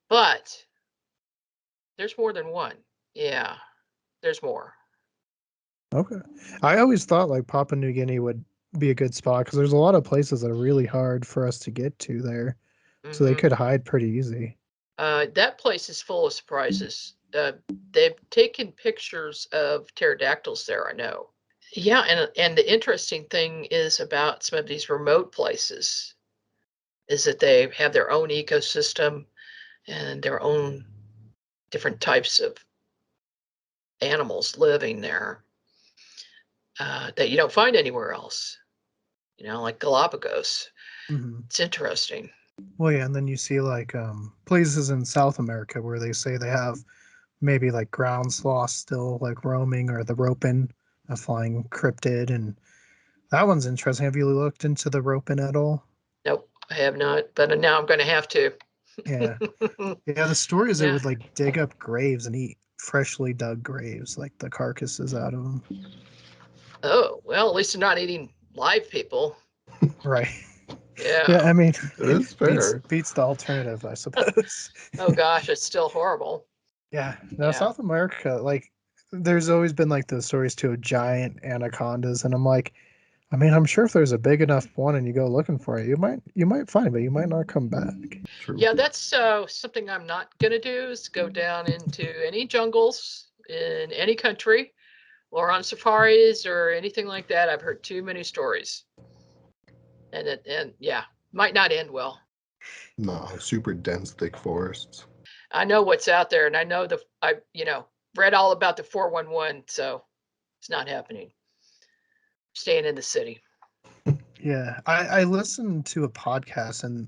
[SPEAKER 2] But there's more than one. Yeah, there's more.
[SPEAKER 1] Okay. I always thought like Papua New Guinea would be a good spot because there's a lot of places that are really hard for us to get to there, so they
[SPEAKER 2] Mm-hmm.
[SPEAKER 1] could hide pretty easy.
[SPEAKER 2] That place is full of surprises. They've taken pictures of pterodactyls there, I know. Yeah, and the interesting thing is about some of these remote places is that they have their own ecosystem and their own different types of animals living there that you don't find anywhere else. Like Galapagos.
[SPEAKER 1] Hmm.
[SPEAKER 2] It's interesting.
[SPEAKER 1] Well, yeah, and then you see like places in South America where they say they have maybe like ground sloths still like roaming, or the ropin, a flying cryptid, and that one's interesting. Have you looked into the ropin at all?
[SPEAKER 2] Nope, I have not, but now I'm going to have to.
[SPEAKER 1] Yeah, yeah. The story is it
[SPEAKER 2] Yeah.
[SPEAKER 1] would like dig up graves and eat freshly dug graves, like the carcasses out of them.
[SPEAKER 2] Oh, well, at least they're not eating live people.
[SPEAKER 1] Right. Yeah,
[SPEAKER 2] Yeah.
[SPEAKER 1] I mean,
[SPEAKER 3] It is
[SPEAKER 1] beats
[SPEAKER 3] fair.
[SPEAKER 1] beats the alternative, I suppose.
[SPEAKER 2] Oh gosh, it's still horrible.
[SPEAKER 1] Yeah. Now
[SPEAKER 2] Yeah.
[SPEAKER 1] South America, like, there's always been like those stories too of giant anacondas, and I'm like, I mean, I'm sure if there's a big enough one and you go looking for it, you might find it, but you might not come back.
[SPEAKER 3] True.
[SPEAKER 2] Yeah, that's something I'm not going to do is go down into any jungles in any country or on safaris or anything like that. I've heard too many stories. And yeah, might not end well.
[SPEAKER 3] No, super dense, thick forests.
[SPEAKER 2] I know what's out there and I know I read all about the 411, so it's not happening. Staying in the city.
[SPEAKER 1] Yeah, I listened to a podcast and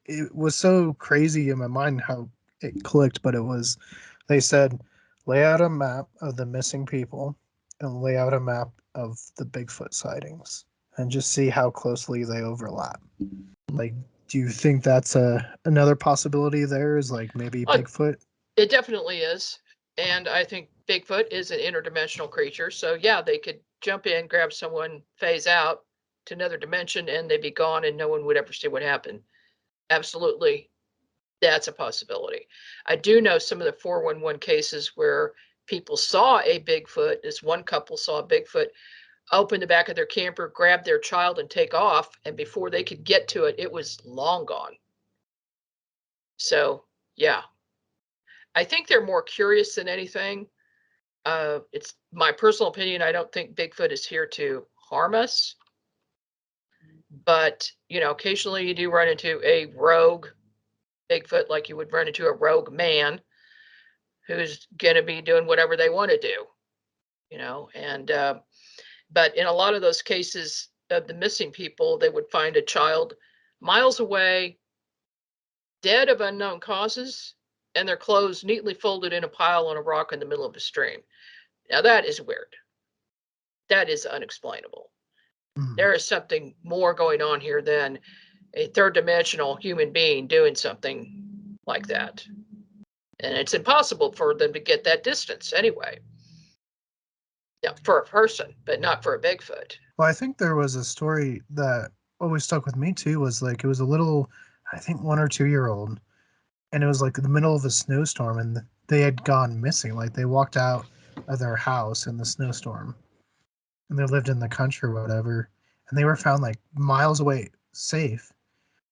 [SPEAKER 1] it was so crazy in my mind how it clicked, but it was, they said, lay out a map of the missing people and lay out a map of the Bigfoot sightings and just see how closely they overlap. Like, do you think that's another possibility there is like maybe
[SPEAKER 2] Oh,
[SPEAKER 1] Bigfoot?
[SPEAKER 2] it definitely is. And I think Bigfoot is an interdimensional creature. So yeah, they could jump in, grab someone, phase out to another dimension, and they'd be gone and no one would ever see what happened. Absolutely. That's a possibility. I do know some of the 411 cases where people saw a Bigfoot. This one couple saw a Bigfoot open the back of their camper, grab their child, and take off. And before they could get to it, it was long gone. So, yeah, I think they're more curious than anything. It's my personal opinion. I don't think Bigfoot is here to harm us, but occasionally you do run into a rogue Bigfoot, like you would run into a rogue man who's going to be doing whatever they want to do. And but in a lot of those cases of the missing people, they would find a child miles away, dead of unknown causes, and their clothes neatly folded in a pile on a rock in the middle of a stream. Now that is weird. That is unexplainable.
[SPEAKER 1] Mm.
[SPEAKER 2] There is something more going on here than a third dimensional human being doing something like that. And it's impossible for them to get that distance anyway. Yeah, for a person, but not for a Bigfoot.
[SPEAKER 1] Well, I think there was a story that always stuck with me too was like it was a little, I think 1 or 2 year old, and it was like in the middle of a snowstorm and they had gone missing. Like they walked out of their house in the snowstorm and they lived in the country or whatever, and they were found like miles away safe,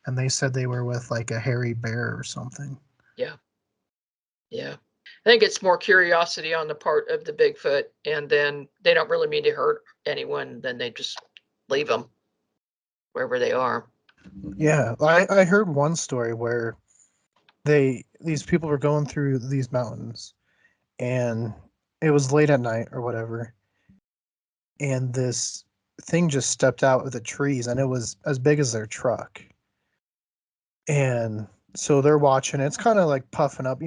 [SPEAKER 1] and they said they were with like a hairy bear or something.
[SPEAKER 2] Yeah, yeah. I think it's more curiosity on the part of the Bigfoot, and then they don't really mean to hurt anyone. Then they just leave them wherever they are.
[SPEAKER 1] Yeah, I heard one story where these people were going through these mountains and it was late at night or whatever, and this thing just stepped out of the trees and it was as big as their truck. And so they're watching. It's kind of like puffing up,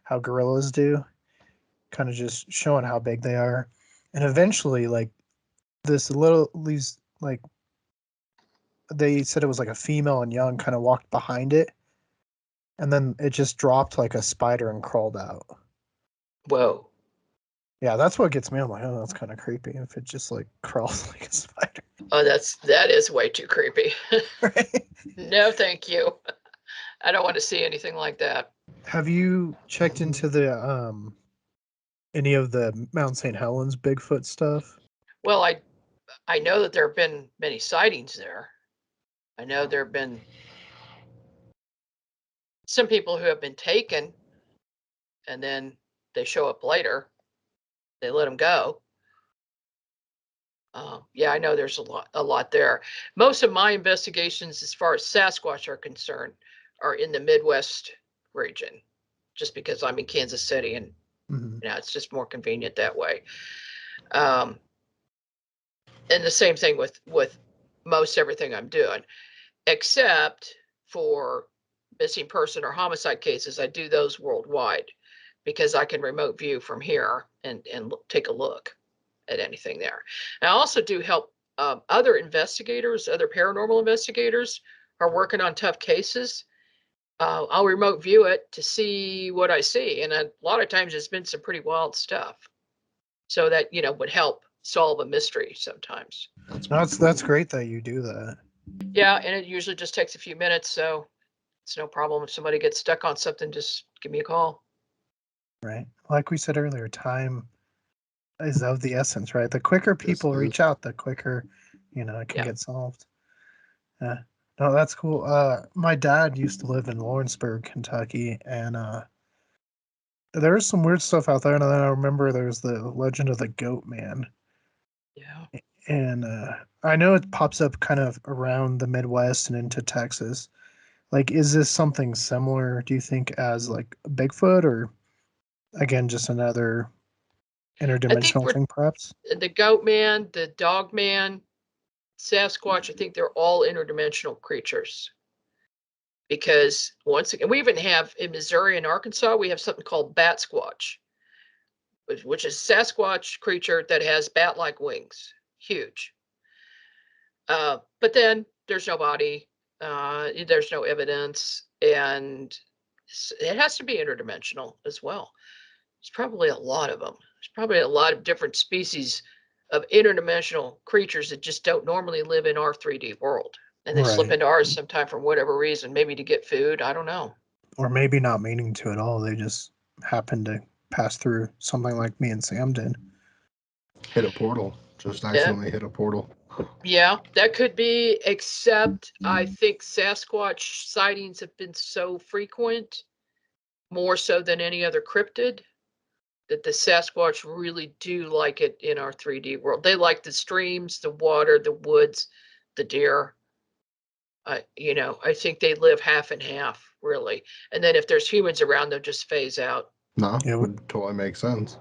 [SPEAKER 1] how gorillas do, kind of just showing how big they are. And eventually, like these like they said it was like a female and young kind of walked behind it, and then it just dropped like a spider and crawled out.
[SPEAKER 2] Whoa.
[SPEAKER 1] Yeah, that's what gets me. I'm like, oh, that's kind of creepy if it just like crawls like a spider.
[SPEAKER 2] Oh, that is way too creepy.
[SPEAKER 1] Right?
[SPEAKER 2] No, thank you. I don't want to see anything like that.
[SPEAKER 1] Have you checked into the any of the Mount St. Helens Bigfoot stuff?
[SPEAKER 2] Well, I know that there have been many sightings there. I know there have been some people who have been taken and then they show up later. They let them go. Yeah, I know there's a lot there. Most of my investigations, as far as Sasquatch are concerned, are in the Midwest region, just because I'm in Kansas City, and it's just more convenient that way. And the same thing with most everything I'm doing, except for missing person or homicide cases. I do those worldwide because I can remote view from here and take a look at anything there. And I also do help other investigators, other paranormal investigators who are working on tough cases. I'll remote view it to see what I see. And a lot of times it's been some pretty wild stuff. So that, would help solve a mystery sometimes.
[SPEAKER 1] That's great that you do that.
[SPEAKER 2] Yeah, and it usually just takes a few minutes, so it's no problem. If somebody gets stuck on something, just give me a call.
[SPEAKER 1] Right. Like we said earlier, time is of the essence, right? The quicker people reach out, the quicker, it can get solved. Yeah. No, that's cool. My dad used to live in Lawrenceburg, Kentucky, and there was some weird stuff out there. And then I remember there's the legend of the Goat Man.
[SPEAKER 2] Yeah.
[SPEAKER 1] And I know it pops up kind of around the Midwest and into Texas. Like, is this something similar, do you think, as like Bigfoot, or again, just another interdimensional thing, perhaps?
[SPEAKER 2] The Goat Man, the Dog Man, Sasquatch, I think they're all interdimensional creatures. Because once again, we even have in Missouri and Arkansas, we have something called Bat Squatch, which is a Sasquatch creature that has bat-like wings. Huge. But then there's no body, there's no evidence, and it has to be interdimensional as well. There's probably a lot of them. There's probably a lot of different species of interdimensional creatures that just don't normally live in our 3D world. And they slip into ours sometime for whatever reason, maybe to get food. I don't know.
[SPEAKER 1] Or maybe not meaning to at all. They just happen to pass through something like me and Sam did.
[SPEAKER 3] Hit a portal. Just accidentally hit a portal.
[SPEAKER 2] Yeah, that could be, except I think Sasquatch sightings have been so frequent, more so than any other cryptid, that the Sasquatch really do like it in our 3D world. They like the streams, the water, the woods, the deer. I think they live half and half, really. And then if there's humans around, they'll just phase out.
[SPEAKER 3] No, it would totally make sense.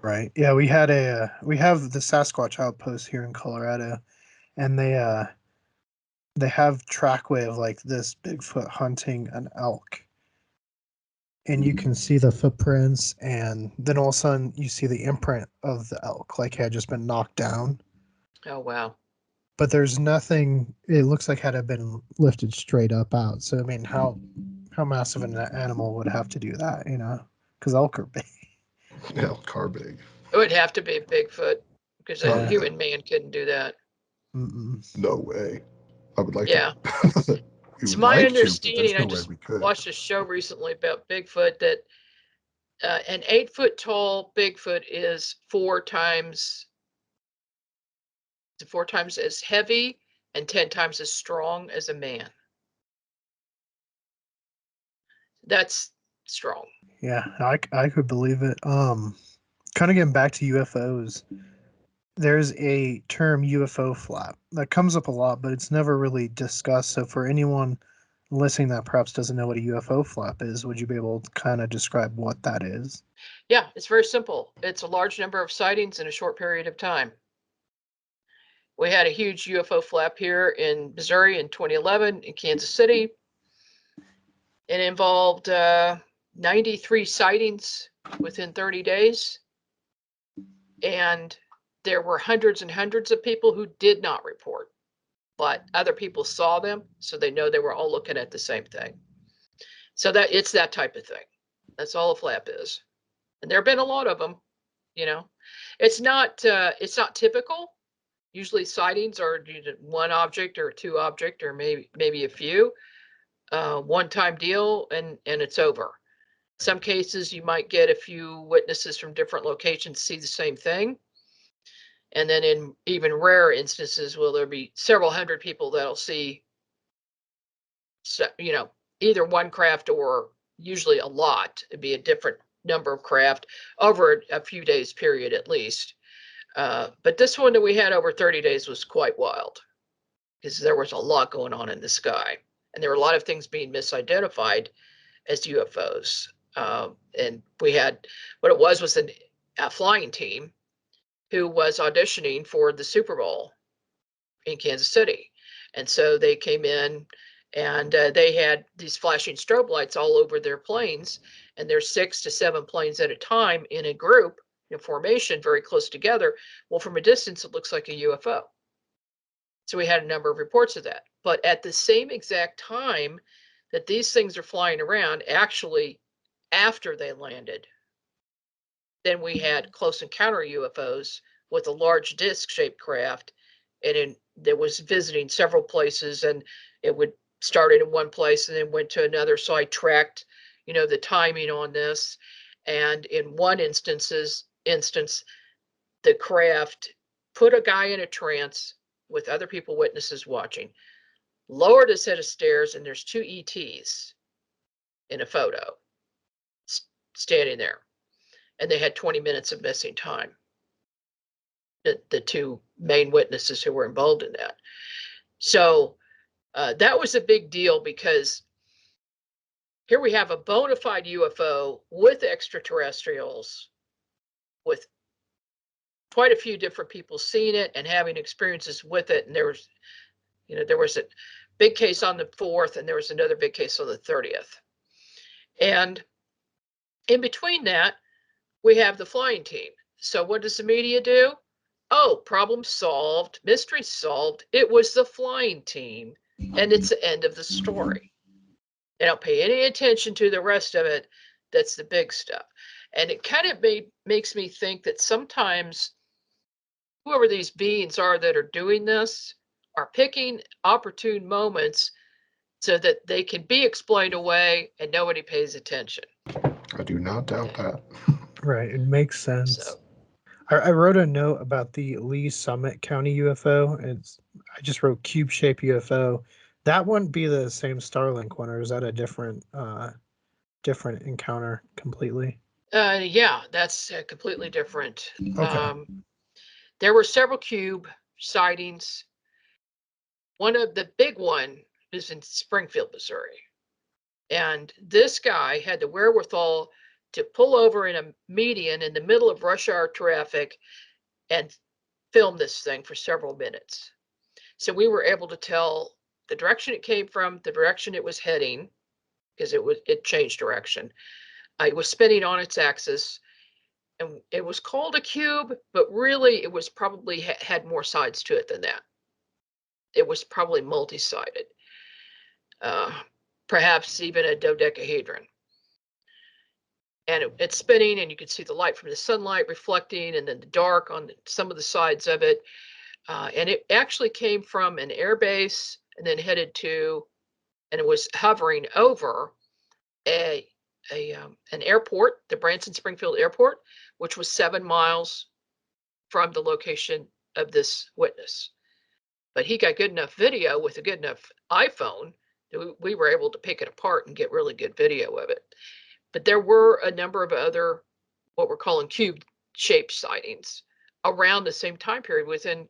[SPEAKER 1] Right. Yeah, we have the Sasquatch outpost here in Colorado, and they have trackway of like this Bigfoot hunting an elk. And you can see the footprints, and then all of a sudden you see the imprint of the elk, like it had just been knocked down.
[SPEAKER 2] Oh, wow.
[SPEAKER 1] But there's nothing, it looks like had it been lifted straight up out. So, I mean, how massive an animal would have to do that, Because elk are big.
[SPEAKER 3] Elk are big.
[SPEAKER 2] It would have to be Bigfoot, because a human man couldn't do that.
[SPEAKER 3] No way. I would like
[SPEAKER 2] to. It's my understanding, I just watched a show recently about Bigfoot, that an 8-foot tall Bigfoot is 4 times as heavy and 10 times as strong as a man. That's strong.
[SPEAKER 1] Yeah, I could believe it. Kind of getting back to UFOs, there's a term UFO flap that comes up a lot, but it's never really discussed. So for anyone listening that perhaps doesn't know what a UFO flap is, would you be able to kind of describe what that is?
[SPEAKER 2] Yeah, it's very simple. It's a large number of sightings in a short period of time. We had a huge UFO flap here in Missouri in 2011 in Kansas City. It involved 93 sightings within 30 days. And there were hundreds and hundreds of people who did not report, but other people saw them, so they know they were all looking at the same thing. So that it's that type of thing. That's all a flap is. And there have been a lot of them, It's not typical. Usually sightings are one object or 2 object, or maybe a few. One-time deal, and it's over. Some cases you might get a few witnesses from different locations see the same thing. And then in even rare instances, will there be several hundred people that'll see, either one craft, or usually a lot. It'd be a different number of craft over a few days period at least. But this one that we had over 30 days was quite wild because there was a lot going on in the sky. And there were a lot of things being misidentified as UFOs. And we had, what it was a flying team who was auditioning for the Super Bowl in Kansas City. And so they came in and they had these flashing strobe lights all over their planes. And there's 6 to 7 planes at a time in a group in formation very close together. Well, from a distance, it looks like a UFO. So we had a number of reports of that. But at the same exact time that these things are flying around, actually, after they landed, then we had close encounter UFOs with a large disc-shaped craft, and that was visiting several places, and it would started in one place and then went to another. So I tracked, the timing on this, and in one instance, the craft put a guy in a trance with other people, witnesses watching, lowered a set of stairs, and there's 2 ETs in a photo standing there. And they had 20 minutes of missing time. The 2 main witnesses who were involved in that. So that was a big deal because here we have a bona fide UFO with extraterrestrials, with quite a few different people seeing it and having experiences with it. And there was a big case on the 4th, and there was another big case on the 30th. And in between that, we have the flying team. So what does the media do? Oh, problem solved, mystery solved. It was the flying team, and it's the end of the story. They don't pay any attention to the rest of it. That's the big stuff. And it kind of makes me think that sometimes whoever these beings are that are doing this are picking opportune moments so that they can be explained away and nobody pays attention.
[SPEAKER 3] I do not doubt that.
[SPEAKER 1] Right, it makes sense.
[SPEAKER 2] So,
[SPEAKER 1] I wrote a note about the Lee Summit County UFO. I just wrote cube-shaped UFO. That wouldn't be the same Starlink one, or is that a different encounter completely?
[SPEAKER 2] yeah, that's completely different.
[SPEAKER 1] Okay.
[SPEAKER 2] There were several cube sightings. One of the big one is in Springfield, Missouri. And this guy had the wherewithal to pull over in a median in the middle of rush hour traffic and film this thing for several minutes. So we were able to tell the direction it came from, the direction it was heading, because it changed direction. It was spinning on its axis, and it was called a cube, but really it was probably had more sides to it than that. It was probably multi-sided, perhaps even a dodecahedron. And it's spinning, and you could see the light from the sunlight reflecting, and then the dark on some of the sides of it. And it actually came from an air base and then headed to, and it was hovering over an airport, the Branson Springfield Airport, which was 7 miles from the location of this witness. But he got good enough video with a good enough iPhone that we were able to pick it apart and get really good video of it. But there were a number of other, what we're calling cube-shaped sightings around the same time period within,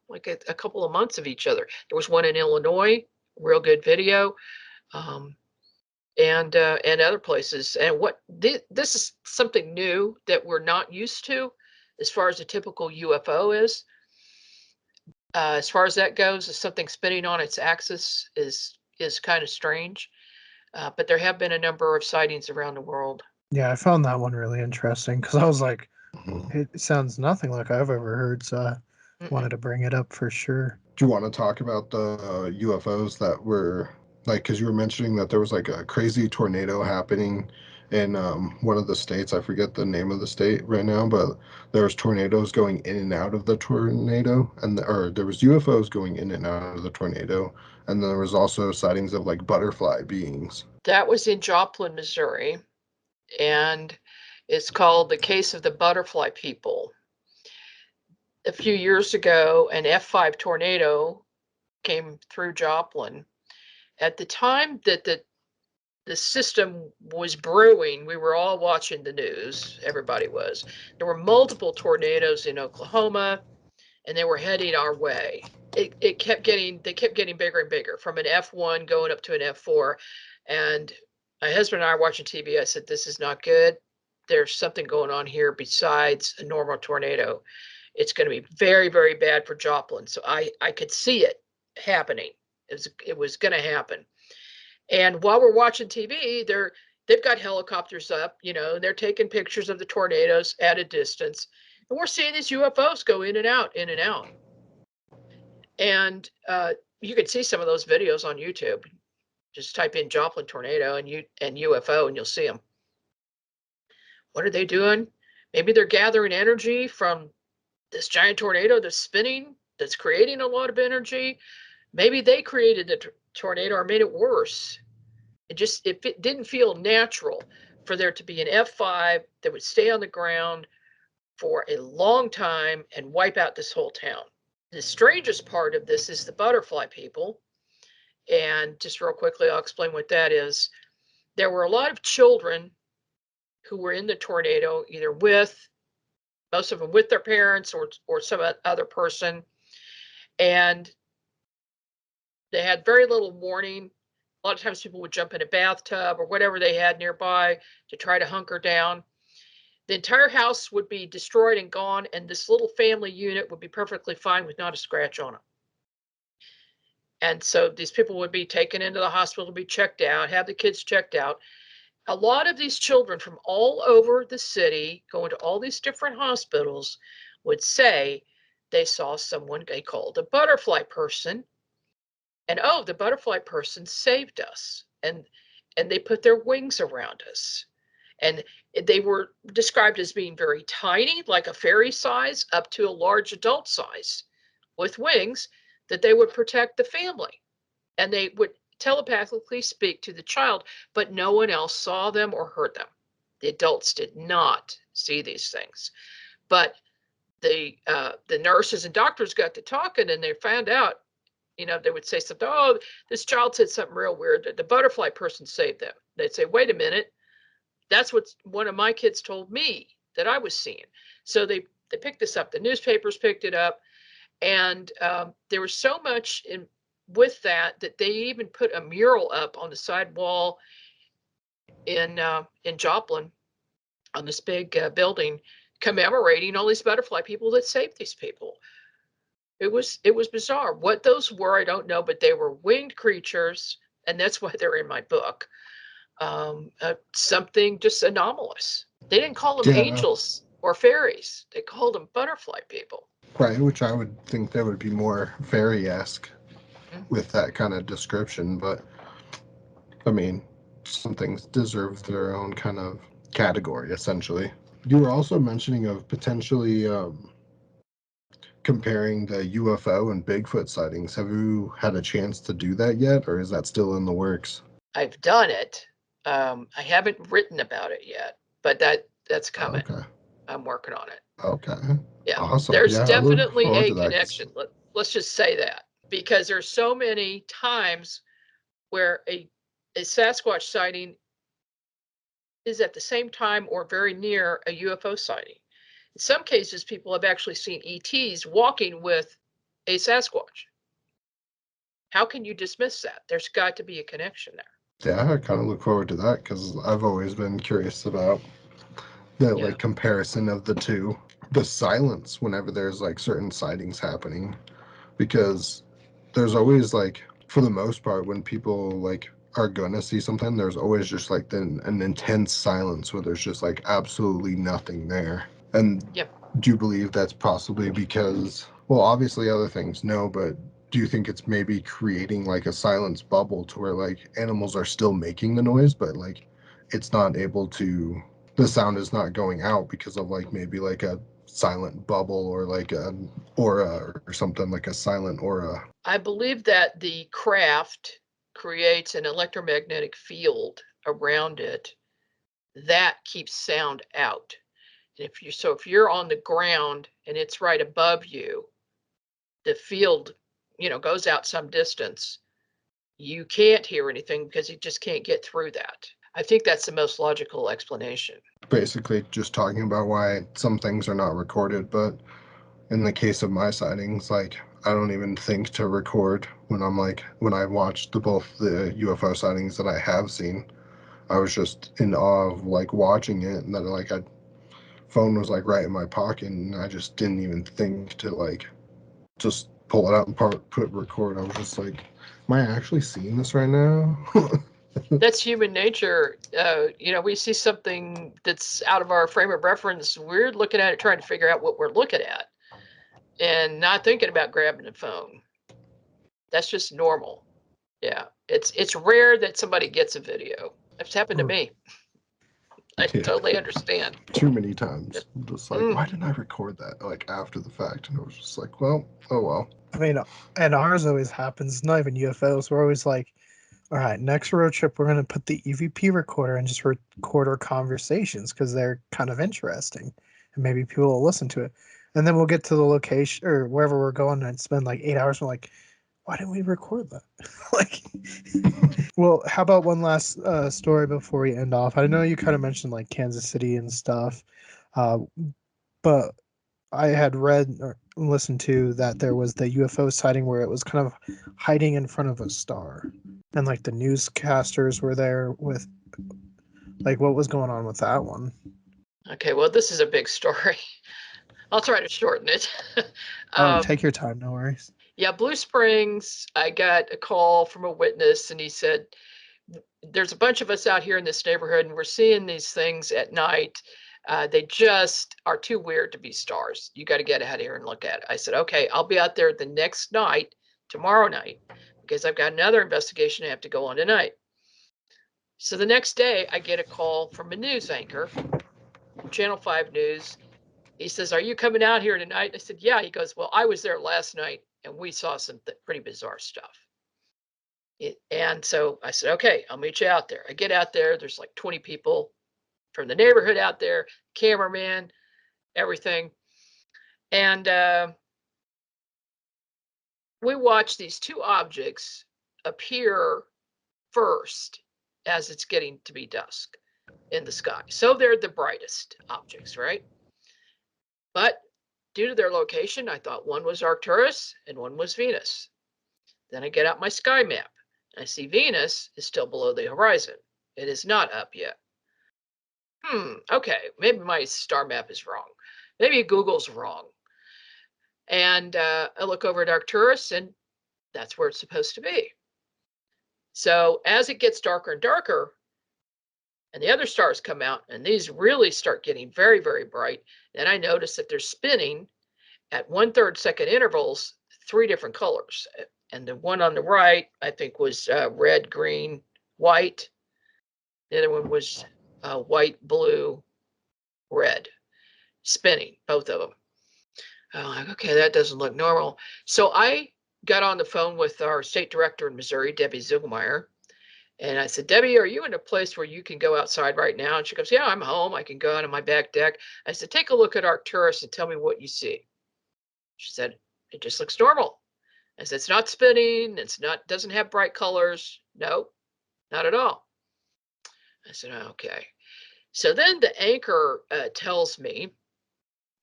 [SPEAKER 2] like a couple of months of each other. There was one in Illinois, real good video, and other places. And this is something new that we're not used to as far as a typical UFO is. As far as that goes, something spinning on its axis is kind of strange. But there have been a number of sightings around the world.
[SPEAKER 1] Yeah, I found that one really interesting because I was like,
[SPEAKER 3] Mhm.
[SPEAKER 1] it sounds nothing like I've ever heard, so I wanted to bring it up for sure.
[SPEAKER 3] Do you want to talk about the UFOs that were like, because you were mentioning that there was like a crazy tornado happening in one of the states. I forget the name of the state right now, but there was tornadoes going in and out of the tornado, or there was UFOs going in and out of the tornado, and then there was also sightings of like butterfly beings.
[SPEAKER 2] That was in Joplin, Missouri, and it's called the Case of the Butterfly People. A few years ago, an F5 tornado came through Joplin. At the time that the the system was brewing. We were all watching the news. Everybody was. There were multiple tornadoes in Oklahoma, and they were heading our way. They kept getting bigger and bigger, from an F1 going up to an F4. And my husband and I were watching TV. I said, this is not good. There's something going on here besides a normal tornado. It's going to be very, very bad for Joplin. So I could see it happening. It was going to happen. And while we're watching TV, they've got helicopters up, and they're taking pictures of the tornadoes at a distance. And we're seeing these UFOs go in and out, in and out. And you can see some of those videos on YouTube. Just type in Joplin tornado and UFO, and you'll see them. What are they doing? Maybe they're gathering energy from this giant tornado that's spinning, that's creating a lot of energy. Maybe they created the tornado or made it worse. It didn't feel natural for there to be an F5 that would stay on the ground for a long time and wipe out this whole town. The strangest part of this is the butterfly people. And just real quickly, I'll explain what that is. There were a lot of children who were in the tornado, either most of them with their parents or some other person. And they had very little warning. A lot of times people would jump in a bathtub or whatever they had nearby to try to hunker down. The entire house would be destroyed and gone, and this little family unit would be perfectly fine with not a scratch on them. And so these people would be taken into the hospital to be checked out, have the kids checked out. A lot of these children from all over the city, going to all these different hospitals, would say they saw someone they called a butterfly person. And the butterfly person saved us. And they put their wings around us. And they were described as being very tiny, like a fairy size, up to a large adult size, with wings that they would protect the family. And they would telepathically speak to the child, but no one else saw them or heard them. The adults did not see these things. But the nurses and doctors got to talking, and they found out, they would say something, oh, this child said something real weird. The butterfly person saved them. They'd say, wait a minute. That's what one of my kids told me that I was seeing. So they picked this up. The newspapers picked it up. And there was so much with that they even put a mural up on the side wall in Joplin, on this big building, commemorating all these butterfly people that saved these people. It was bizarre. What those were, I don't know, but they were winged creatures, and that's why they're in my book. Something just anomalous. They didn't call them angels or fairies. They called them butterfly people.
[SPEAKER 3] Right, which I would think that would be more fairy-esque with that kind of description. But, I mean, some things deserve their own kind of category, essentially. You were also mentioning of potentially comparing the UFO and Bigfoot sightings. Have you had a chance to do that yet, or is that still in the works?
[SPEAKER 2] I've done it. I haven't written about it yet, but that's coming. Okay. I'm working on it.
[SPEAKER 3] Okay.
[SPEAKER 2] Yeah.
[SPEAKER 3] Awesome.
[SPEAKER 2] There's
[SPEAKER 3] Yeah,
[SPEAKER 2] definitely a connection. Let's just say that, because there's so many times where a Sasquatch sighting is at the same time or very near a UFO sighting. In some cases, people have actually seen ETs walking with a Sasquatch. How can you dismiss that? There's got to be a connection there.
[SPEAKER 3] Yeah, I kind of look forward to that, because I've always been curious about the like comparison of the two. The silence whenever there's like certain sightings happening, because there's always like, for the most part, when people like are gonna see something, there's always just like an intense silence where there's just like absolutely nothing there. And do you believe that's possibly because, well, obviously other things, no, but do you think it's maybe creating like a silence bubble to where like animals are still making the noise, but like it's not able to, the sound is not going out because of like maybe like a silent bubble or like an aura or something, like a silent aura?
[SPEAKER 2] I believe that the craft creates an electromagnetic field around it that keeps sound out. If you're on the ground and it's right above you, the field, goes out some distance, you can't hear anything because you just can't get through that. I think that's the most logical explanation.
[SPEAKER 3] Basically, just talking about why some things are not recorded, but in the case of my sightings, like I don't even think to record when I watched both the UFO sightings that I have seen. I was just in awe of like watching it, and then phone was like right in my pocket, and I just didn't even think to like just pull it out and put record. I was just like, am I actually seeing this right now?
[SPEAKER 2] That's human nature. We see something that's out of our frame of reference. We're looking at it, trying to figure out what we're looking at, and not thinking about grabbing the phone. That's just normal. Yeah, it's rare that somebody gets a video. It's happened to me. I
[SPEAKER 3] Yeah.
[SPEAKER 2] totally understand.
[SPEAKER 3] Too many times. Just like,
[SPEAKER 2] Mm.
[SPEAKER 3] why didn't I record that like after the fact? And it was just like, well, oh well.
[SPEAKER 1] I mean, and ours always happens. Not even UFOs. We're always like, all right, next road trip, we're going to put the EVP recorder and just record our conversations because they're kind of interesting, and maybe people will listen to it. And then we'll get to the location or wherever we're going and spend like 8 hours. We're like, why didn't we record that? Like, well, how about one last story before we end off? I know you kind of mentioned like Kansas City and stuff, uh, but I had read or listened to that there was the UFO sighting where it was kind of hiding in front of a star, and like the newscasters were there with like what was going on with that one.
[SPEAKER 2] Okay, well, this is a big story. I'll try to shorten it.
[SPEAKER 1] Take your time, no worries.
[SPEAKER 2] Yeah, Blue Springs, I got a call from a witness, and he said, there's a bunch of us out here in this neighborhood, and we're seeing these things at night. They just are too weird to be stars. You got to get out of here and look at it. I said, okay, I'll be out there the next night, tomorrow night, because I've got another investigation I have to go on tonight. So the next day, I get a call from a news anchor from Channel 5 News. He says, are you coming out here tonight? I said, yeah. He goes, well, I was there last night, and we saw some pretty bizarre stuff. And so I said, okay, I'll meet you out there. I get out there. There's like 20 people from the neighborhood out there, cameraman, everything. And we watch these two objects appear first as it's getting to be dusk in the sky. So they're the brightest objects, right? But due to their location, I thought one was Arcturus and one was Venus. Then I get out my sky map. I see Venus is still below the horizon. It is not up yet. Okay, maybe my star map is wrong. Maybe Google's wrong. And I look over at Arcturus, and that's where it's supposed to be. So as it gets darker and darker, and the other stars come out, and these really start getting very, very bright, then I notice that they're spinning at 1/3 second intervals, 3 different colors. And the one on the right, I think, was red, green, white. The other one was white, blue, red, spinning, both of them. I'm like, okay, that doesn't look normal. So I got on the phone with our state director in Missouri, Debbie Ziegelmeyer. And I said, Debbie, are you in a place where you can go outside right now? And she goes, yeah, I'm home. I can go out on my back deck. I said, take a look at Arcturus and tell me what you see. She said, it just looks normal. I said, it's not spinning. Doesn't have bright colors. No, not at all. I said, okay. So then the anchor tells me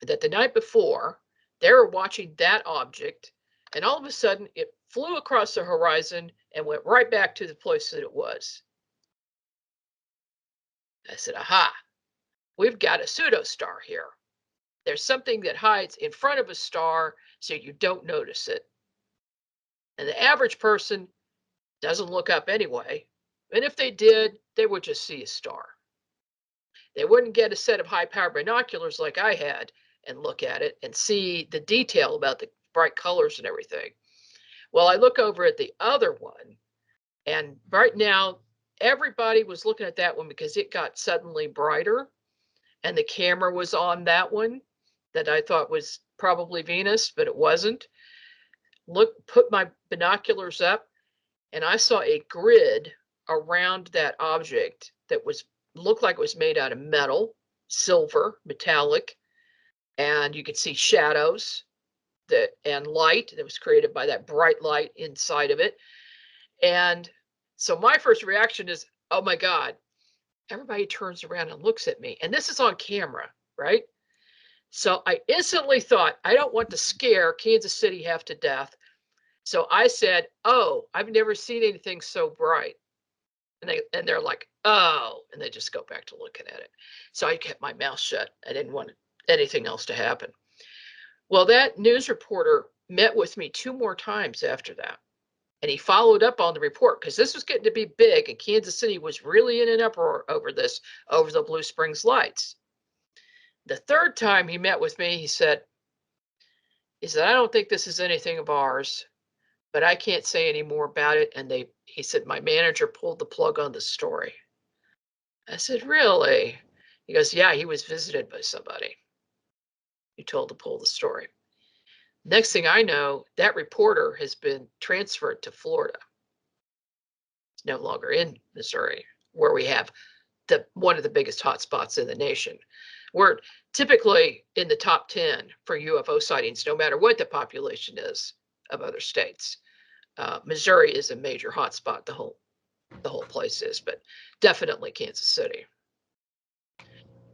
[SPEAKER 2] that the night before, they were watching that object, and all of a sudden it flew across the horizon and went right back to the place that it was. I said, aha, we've got a pseudostar here. There's something that hides in front of a star so you don't notice it. And the average person doesn't look up anyway. And if they did, they would just see a star. They wouldn't get a set of high-powered binoculars like I had and look at it and see the detail about the bright colors and everything. Well, I look over at the other one, and right now, everybody was looking at that one because it got suddenly brighter, and the camera was on that one that I thought was probably Venus, but it wasn't. Put my binoculars up, and I saw a grid around that object that looked like it was made out of metal, silver, metallic, and you could see shadows and light that was created by that bright light inside of it. And so my first reaction is, oh my God, everybody turns around and looks at me. And this is on camera, right? So I instantly thought, I don't want to scare Kansas City half to death. So I said, oh, I've never seen anything so bright. And they're like, oh, and they just go back to looking at it. So I kept my mouth shut. I didn't want anything else to happen. Well, that news reporter met with me 2 more times after that. And he followed up on the report because this was getting to be big, and Kansas City was really in an uproar over this, over the Blue Springs lights. The third time he met with me, he said, I don't think this is anything of ours, but I can't say any more about it. And he said, my manager pulled the plug on the story. I said, really? He goes, yeah, he was visited by somebody who told to pull the story. Next thing I know, that reporter has been transferred to Florida. It's no longer in Missouri, where we have one of the biggest hotspots in the nation. We're typically in the top 10 for UFO sightings, no matter what the population is of other states. Missouri is a major hotspot. The whole place is, but definitely Kansas City.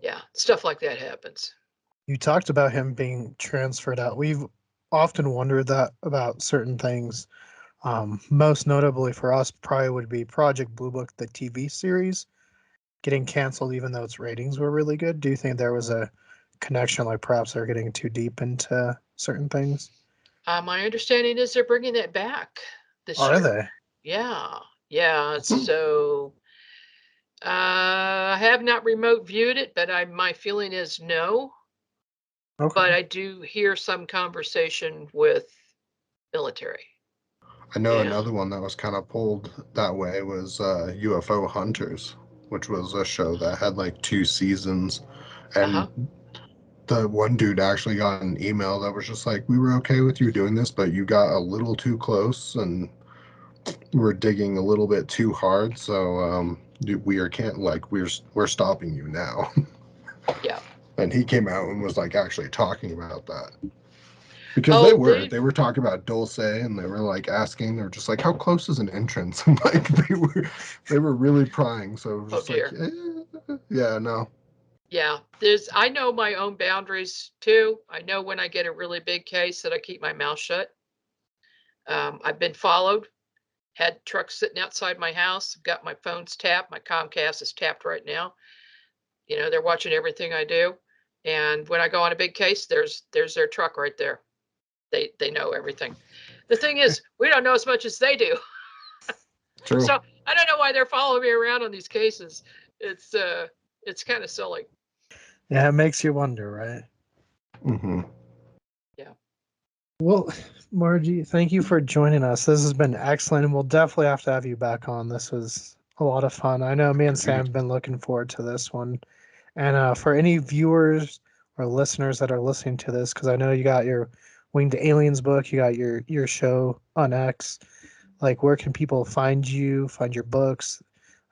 [SPEAKER 2] Yeah, stuff like that happens.
[SPEAKER 1] You talked about him being transferred out. We've often wondered that about certain things. Most notably for us probably would be Project Blue Book, the TV series, getting canceled even though its ratings were really good. Do you think there was a connection, like perhaps they're getting too deep into certain things?
[SPEAKER 2] My understanding is they're bringing that back this
[SPEAKER 1] Are
[SPEAKER 2] year.
[SPEAKER 1] they?
[SPEAKER 2] Yeah. So I have not remote viewed it, but my feeling is no.
[SPEAKER 1] Okay.
[SPEAKER 2] But I do hear some conversation with military.
[SPEAKER 3] I know another one that was kind of pulled that way was UFO Hunters, which was a show that had like 2 seasons. And the one dude actually got an email that was just like, we were okay with you doing this, but you got a little too close and we're digging a little bit too hard. So we're stopping you now.
[SPEAKER 2] Yeah.
[SPEAKER 3] And he came out and was like actually talking about that. Because they were talking about Dulce, and they were like asking, they're just like, how close is an entrance? And like they were really prying. So it was just like, yeah, no.
[SPEAKER 2] Yeah, I know my own boundaries too. I know when I get a really big case that I keep my mouth shut. I've been followed, had trucks sitting outside my house, got my phones tapped, my Comcast is tapped right now. You know, they're watching everything I do. And when I go on a big case, there's their truck right there. They know everything. The thing is, we don't know as much as they do.
[SPEAKER 3] True.
[SPEAKER 2] So I don't know why they're following me around on these cases. It's kind of silly.
[SPEAKER 1] Yeah, it makes you wonder, right?
[SPEAKER 3] Mm-hmm.
[SPEAKER 2] Yeah.
[SPEAKER 1] Well, Margie, thank you for joining us. This has been excellent, and we'll definitely have to have you back on. This was a lot of fun. I know me and Sam have been looking forward to this one. And for any viewers or listeners that are listening to this, because I know you got your Winged Aliens book, you got your show on X. Like, where can people find you, find your books,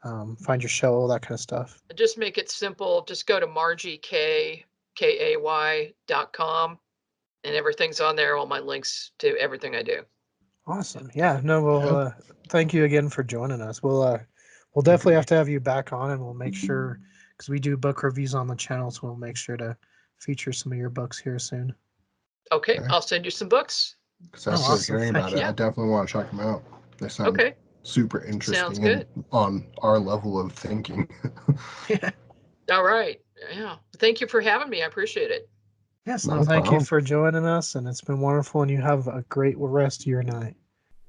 [SPEAKER 1] find your show, all that kind of stuff?
[SPEAKER 2] Just make it simple. Just go to Margie Kay, KAY.com, and everything's on there. All my links to everything I do.
[SPEAKER 1] Awesome. Yeah. No. Well, thank you again for joining us. We'll definitely have to have you back on, and we'll make sure, because we do book reviews on the channel, so we'll make sure to feature some of your books here soon.
[SPEAKER 2] Okay. I'll send you some books.
[SPEAKER 3] Because after hearing about it, I definitely want to check them out. They sound super interesting.
[SPEAKER 2] Sounds good.
[SPEAKER 3] On our level of thinking.
[SPEAKER 2] All right. Yeah. Thank you for having me. I appreciate it.
[SPEAKER 1] Yes. No, thank you for joining us, and it's been wonderful, and you have a great rest of your night.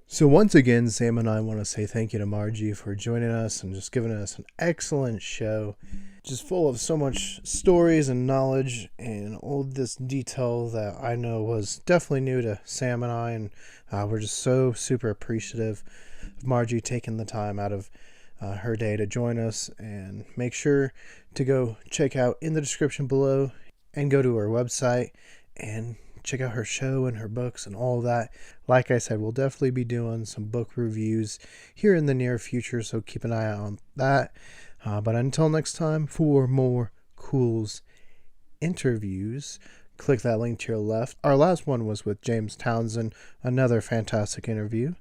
[SPEAKER 1] So once again, Sam and I want to say thank you to Margie for joining us and just giving us an excellent show, just full of so much stories and knowledge and all this detail that I know was definitely new to Sam and I, and we're just so super appreciative of Margie taking the time out of her day to join us. And make sure to go check out in the description below and go to her website and check out her show and her books and all of that. Like I said, we'll definitely be doing some book reviews here in the near future, so keep an eye out on that. But until next time, for more Culz interviews, click that link to your left. Our last one was with James Townsend, another fantastic interview.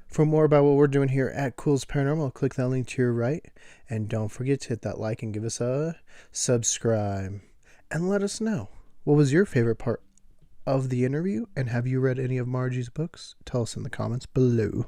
[SPEAKER 1] For more about what we're doing here at Culz Paranormal, click that link to your right. And don't forget to hit that like and give us a subscribe. And let us know, what was your favorite part of the interview? And have you read any of Margie's books? Tell us in the comments below.